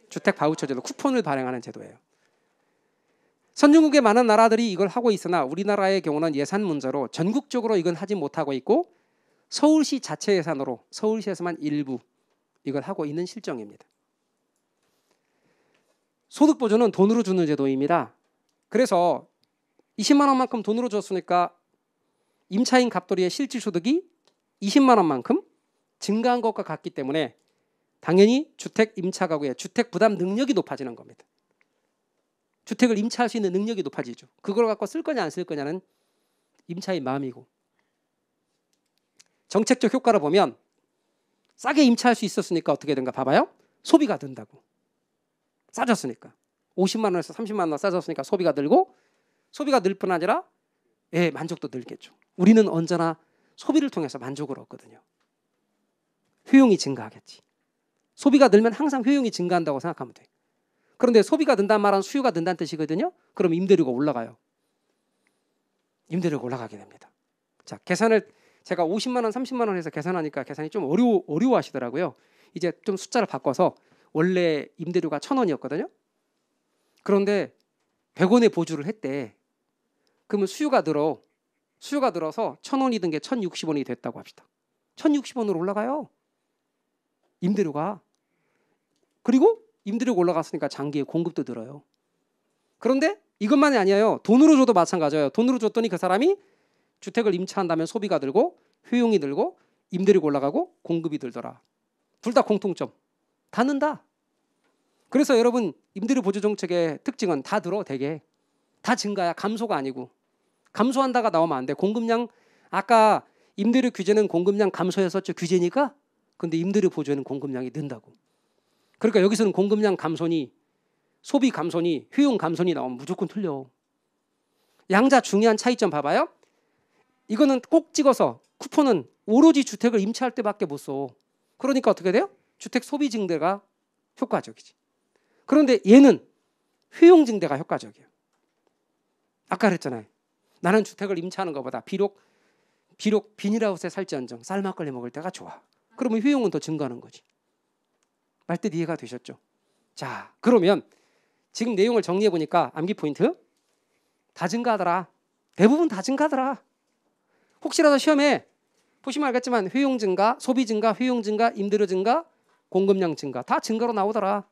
주택 바우처 제도. 쿠폰을 발행하는 제도예요. 선진국의 많은 나라들이 이걸 하고 있으나 우리나라의 경우는 예산 문제로 전국적으로 이건 하지 못하고 있고 서울시 자체 예산으로 서울시에서만 일부 이걸 하고 있는 실정입니다. 소득 보조는 돈으로 주는 제도입니다. 그래서 20만 원만큼 돈으로 줬으니까 임차인 갑돌이의 실질 소득이 20만 원만큼 증가한 것과 같기 때문에 당연히 주택 임차 가구의 주택 부담 능력이 높아지는 겁니다. 주택을 임차할 수 있는 능력이 높아지죠. 그걸 갖고 쓸 거냐 안 쓸 거냐는 임차인 마음이고, 정책적 효과를 보면 싸게 임차할 수 있었으니까 어떻게 된가 봐봐요. 소비가 된다고. 싸졌으니까 50만 원에서 30만 원 싸졌으니까 소비가 늘고, 소비가 늘 뿐 아니라 만족도 늘겠죠. 우리는 언제나 소비를 통해서 만족을 얻거든요. 효용이 증가하겠지. 소비가 늘면 항상 효용이 증가한다고 생각하면 돼. 그런데 소비가 는다는 말은 수요가 는다는 뜻이거든요. 그럼 임대료가 올라가요. 임대료가 올라가게 됩니다. 자, 계산을 제가 50만 원, 30만 원 해서 계산하니까 계산이 좀 어려워하시더라고요. 이제 좀 숫자를 바꿔서 원래 임대료가 1,000원이었거든요. 그런데 100원의 보조를 했대. 그러면 수요가 들어서 1,000원이 든 게 1,060원이 됐다고 합시다. 1,060원으로 올라가요. 임대료가. 그리고 임대료가 올라갔으니까 장기의 공급도 늘어요. 그런데 이것만이 아니에요. 돈으로 줘도 마찬가지예요. 돈으로 줬더니 그 사람이 주택을 임차한다면 소비가 늘고 효용이 늘고 임대료가 올라가고 공급이 늘더라. 둘 다 공통점. 다 는다. 그래서 여러분 임대료 보조 정책의 특징은 다 들어 되게. 다 증가야. 감소가 아니고. 감소한다가 나오면 안 돼. 공급량, 아까 임대료 규제는 공급량 감소했었죠. 규제니까. 근데 임대료 보조에는 공급량이 는다고. 그러니까 여기서는 공급량 감소니 소비 감소니 효용 감소니 나오면 무조건 틀려. 양자 중요한 차이점 봐봐요. 이거는 꼭 찍어서 쿠폰은 오로지 주택을 임차할 때밖에 못 써. 그러니까 어떻게 돼요? 주택 소비 증대가 효과적이지. 그런데 얘는 효용 증대가 효과적이에요. 아까 그랬잖아요. 나는 주택을 임차하는 것보다 비록 비닐하우스에 살지언정 쌀막걸리 먹을 때가 좋아. 그러면 효용은 더 증가하는 거지. 말뜻 이해가 되셨죠? 자, 그러면 지금 내용을 정리해 보니까 암기 포인트 다 증가하더라. 대부분 다 증가하더라. 혹시라도 시험에 보시면 알겠지만 효용 증가, 소비 증가, 효용 증가, 임대료 증가, 공급량 증가 다 증가로 나오더라.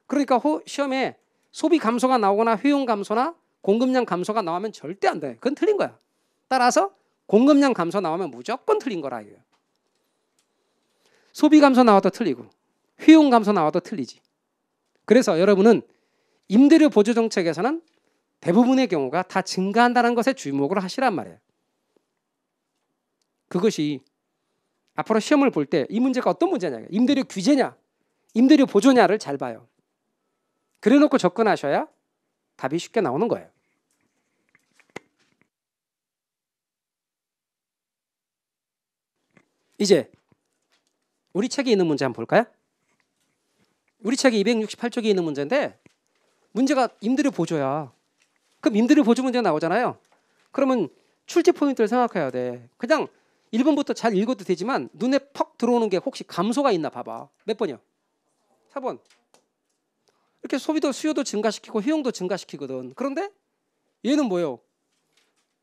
그러니까 시험에 소비 감소가 나오거나 효용 감소나 공급량 감소가 나오면 절대 안 돼. 그건 틀린 거야. 따라서 공급량 감소 나오면 무조건 틀린 거라 이거예요. 소비 감소 나와도 틀리고 효용 감소 나와도 틀리지. 그래서 여러분은 임대료 보조 정책에서는 대부분의 경우가 다 증가한다는 것에 주목을 하시란 말이에요. 그것이 앞으로 시험을 볼 때 이 문제가 어떤 문제냐, 임대료 규제냐 임대료 보조냐를 잘 봐요. 그래 놓고 접근하셔야 답이 쉽게 나오는 거예요. 이제 우리 책에 있는 문제 한번 볼까요? 우리 책에 268쪽에 있는 문제인데 문제가 임대료 보조야. 그럼 임대료 보조 문제가 나오잖아요. 그러면 출제 포인트를 생각해야 돼. 그냥 1번부터 잘 읽어도 되지만 눈에 퍽 들어오는 게 혹시 감소가 있나 봐봐. 몇 번이요? 4번. 이렇게 소비도 수요도 증가시키고 효용도 증가시키거든. 그런데 얘는 뭐예요?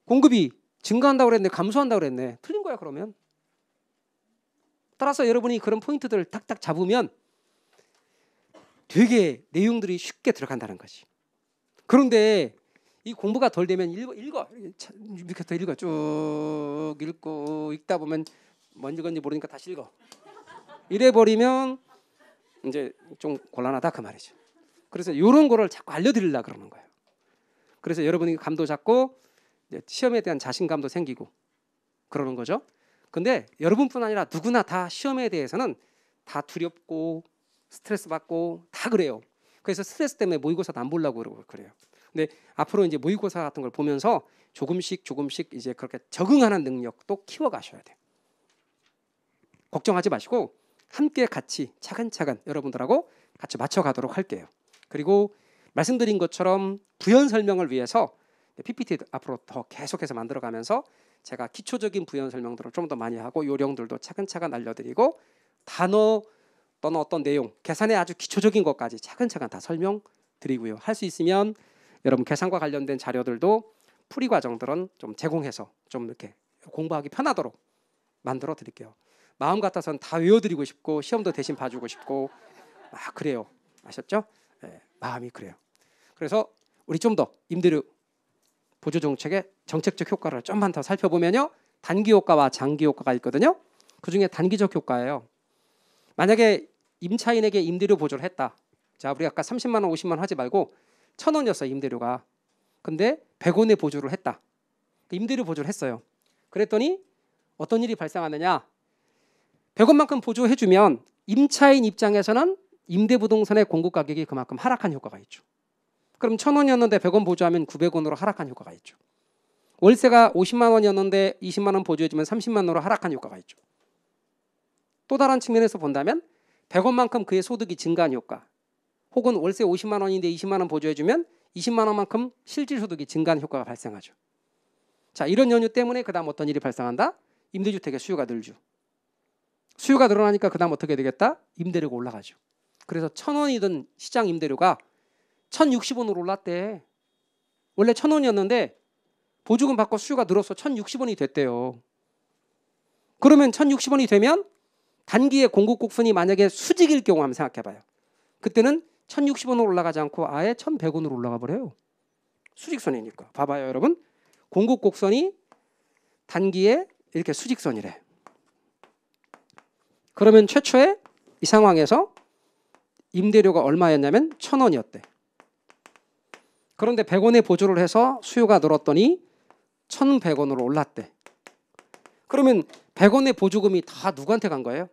공급이 증가한다고 그랬네, 감소한다고 그랬네. 틀린 거야 그러면. 따라서 여러분이 그런 포인트들을 딱딱 잡으면 되게 내용들이 쉽게 들어간다는 거지. 그런데 이 공부가 덜 되면 읽어. 밑에부터 읽어. 쭉 읽고 읽다 보면 뭔 읽었는지 모르니까 다시 읽어. 이래 버리면 이제 좀 곤란하다 그 말이죠. 그래서 이런 거를 자꾸 알려드리려고 그러는 거예요. 그래서 여러분이 감도 잡고 시험에 대한 자신감도 생기고 그러는 거죠. 근데 여러분뿐 아니라 누구나 다 시험에 대해서는 다 두렵고 스트레스 받고 다 그래요. 그래서 스트레스 때문에 모의고사도 안 보려고 그래요. 근데 앞으로 이제 모의고사 같은 걸 보면서 조금씩 이제 그렇게 적응하는 능력도 키워가셔야 돼요. 걱정하지 마시고 함께 같이 차근차근 여러분들하고 같이 맞춰가도록 할게요. 그리고 말씀드린 것처럼 부연 설명을 위해서 PPT 앞으로 더 계속해서 만들어가면서 제가 기초적인 부연 설명들을 좀 더 많이 하고 요령들도 차근차근 알려드리고 단어 또는 어떤 내용, 계산의 아주 기초적인 것까지 차근차근 다 설명드리고요. 할 수 있으면 여러분 계산과 관련된 자료들도 풀이 과정들은 좀 제공해서 좀 이렇게 공부하기 편하도록 만들어 드릴게요. 마음 같아서는 다 외워드리고 싶고 시험도 대신 봐주고 싶고 그래요. 아셨죠? 네, 마음이 그래요. 그래서 우리 좀 더 임대료 보조 정책의 정책적 효과를 좀만 더 살펴보면요. 단기 효과와 장기 효과가 있거든요. 그중에 단기적 효과예요. 만약에 임차인에게 임대료 보조를 했다. 자, 우리 아까 30만 원, 50만 원 하지 말고 1,000원이었어 임대료가. 근데 100원의 보조를 했다. 임대료 보조를 했어요. 그랬더니 어떤 일이 발생하느냐? 100원만큼 보조해주면 임차인 입장에서는 임대부동산의 공급 가격이 그만큼 하락한 효과가 있죠. 그럼 1,000원이었는데 100원 보조하면 900원으로 하락한 효과가 있죠. 월세가 50만 원이었는데 20만 원 보조해주면 30만 원으로 하락한 효과가 있죠. 또 다른 측면에서 본다면 100원만큼 그의 소득이 증가한 효과, 혹은 월세 50만 원인데 20만 원 보조해주면 20만 원만큼 실질 소득이 증가한 효과가 발생하죠. 자, 이런 연유 때문에 그 다음 어떤 일이 발생한다? 임대주택의 수요가 늘죠. 수요가 늘어나니까 그 다음 어떻게 되겠다? 임대료가 올라가죠. 그래서 1,000원이던 시장 임대료가 1,060원으로 올랐대. 원래 1,000원이었는데 보조금 받고 수요가 늘어서 1,060원이 됐대요. 그러면 1,060원이 되면 단기에 공급 곡선이 만약에 수직일 경우 한번 생각해봐요. 그때는 1,060원으로 올라가지 않고 아예 1,100원으로 올라가 버려요. 수직선이니까. 봐봐요 여러분. 공급 곡선이 단기에 이렇게 수직선이래. 그러면 최초에 이 상황에서 임대료가 얼마였냐면 1,000원이었대. 그런데 100원의 보조를 해서 수요가 늘었더니 1,100원으로 올랐대. 그러면 100원의 보조금이 다 누구한테 간 거예요?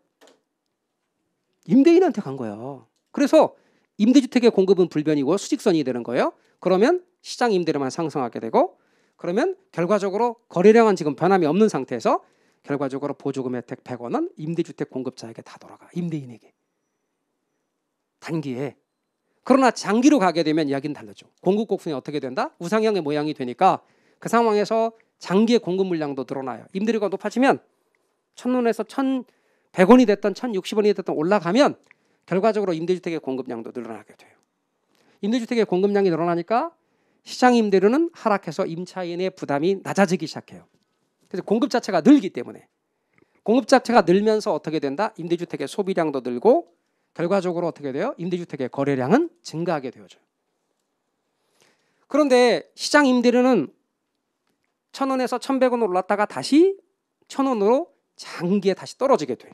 임대인한테 간 거야. 그래서 임대주택의 공급은 불변이고 수직선이 되는 거예요. 그러면 시장 임대료만 상승하게 되고, 그러면 결과적으로 거래량은 지금 변함이 없는 상태에서 결과적으로 보조금 혜택 100원은 임대주택 공급자에게 다 돌아가. 임대인에게. 단기에. 그러나 장기로 가게 되면 이야기는 달라져. 공급 곡선이 어떻게 된다? 우상향의 모양이 되니까 그 상황에서 장기의 공급 물량도 늘어나요. 임대료가 높아지면 1,000원에서 1,100원이 됐던 1,060원이 됐던 올라가면 결과적으로 임대주택의 공급량도 늘어나게 돼요. 임대주택의 공급량이 늘어나니까 시장 임대료는 하락해서 임차인의 부담이 낮아지기 시작해요. 그래서 공급 자체가 늘기 때문에. 공급 자체가 늘면서 어떻게 된다? 임대주택의 소비량도 늘고 결과적으로 어떻게 돼요? 임대주택의 거래량은 증가하게 되어져요. 그런데 시장 임대료는 1,000원에서 1,100원으로 올랐다가 다시 1,000원으로 장기에 다시 떨어지게 돼요.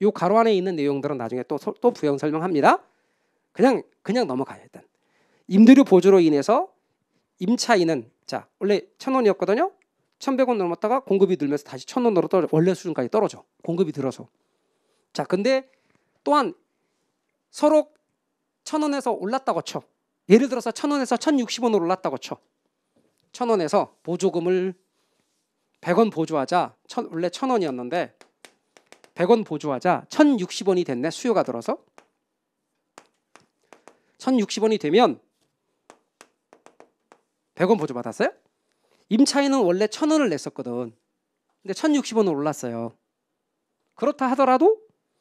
이 가로 안에 있는 내용들은 나중에 또 부연 설명합니다. 그냥 넘어가요. 일단 임대료 보조로 인해서 임차인은 자 원래 1,000원이었거든요. 1,100원 넘었다가 공급이 늘면서 다시 1,000원으로 떨어져. 원래 수준까지 떨어져. 공급이 들어서. 자 근데 또한 서로 1,000원에서 올랐다고 쳐. 예를 들어서 1,000원에서 1,060원으로 올랐다고 쳐. 1,000원에서 보조금을 100원 보조하자. 원래 1,000원이었는데 100원 보조하자 1,060원이 됐네. 수요가 들어서 1,060원이 되면 100원 보조 받았어요? 임차인은 원래 1,000원을 냈었거든. 근데 1,060원으로 올랐어요. 그렇다 하더라도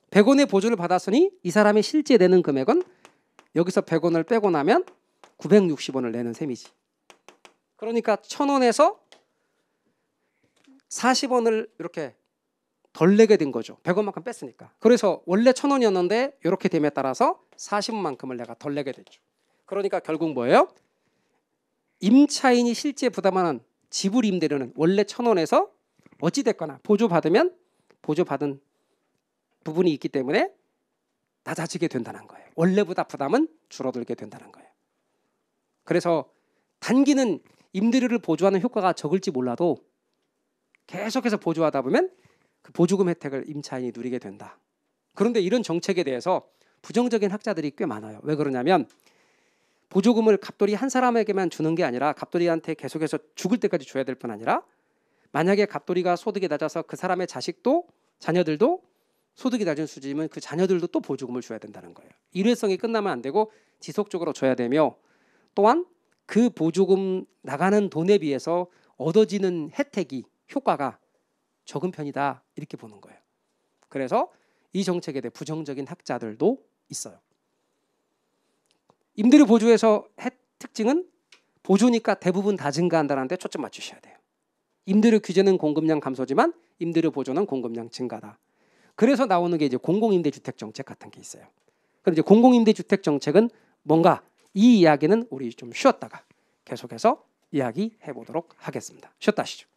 100원의 보조를 받았으니 이 사람이 실제 내는 금액은 여기서 100원을 빼고 나면 960원을 내는 셈이지. 그러니까 1,000원에서 40원을 이렇게 덜 내게 된 거죠. 100원만큼 뺐으니까. 그래서 원래 1,000원이었는데 이렇게 됨에 따라서 40원만큼을 내가 덜 내게 됐죠. 그러니까 결국 뭐예요? 임차인이 실제 부담하는 지불 임대료는 원래 1,000원에서 어찌됐거나 보조받으면 보조받은 부분이 있기 때문에 낮아지게 된다는 거예요. 원래보다 부담은 줄어들게 된다는 거예요. 그래서 단기는 임대료를 보조하는 효과가 적을지 몰라도 계속해서 보조하다 보면 그 보조금 혜택을 임차인이 누리게 된다. 그런데 이런 정책에 대해서 부정적인 학자들이 꽤 많아요. 왜 그러냐면 보조금을 갑돌이 한 사람에게만 주는 게 아니라 갑돌이한테 계속해서 죽을 때까지 줘야 될 뿐 아니라 만약에 갑돌이가 소득이 낮아서 그 사람의 자식도 자녀들도 소득이 낮은 수준이면 그 자녀들도 또 보조금을 줘야 된다는 거예요. 일회성이 끝나면 안 되고 지속적으로 줘야 되며 또한 그 보조금 나가는 돈에 비해서 얻어지는 혜택이 효과가 적은 편이다 이렇게 보는 거예요. 그래서 이 정책에 대해 부정적인 학자들도 있어요. 임대료 보조에서 특징은 보조니까 대부분 다 증가한다는 데 초점 맞추셔야 돼요. 임대료 규제는 공급량 감소지만 임대료 보조는 공급량 증가다. 그래서 나오는 게 이제 공공임대주택 정책 같은 게 있어요. 그럼 이제 공공임대주택 정책은 뭔가 이 이야기는 우리 좀 쉬었다가 계속해서 이야기해 보도록 하겠습니다. 쉬었다 하시죠.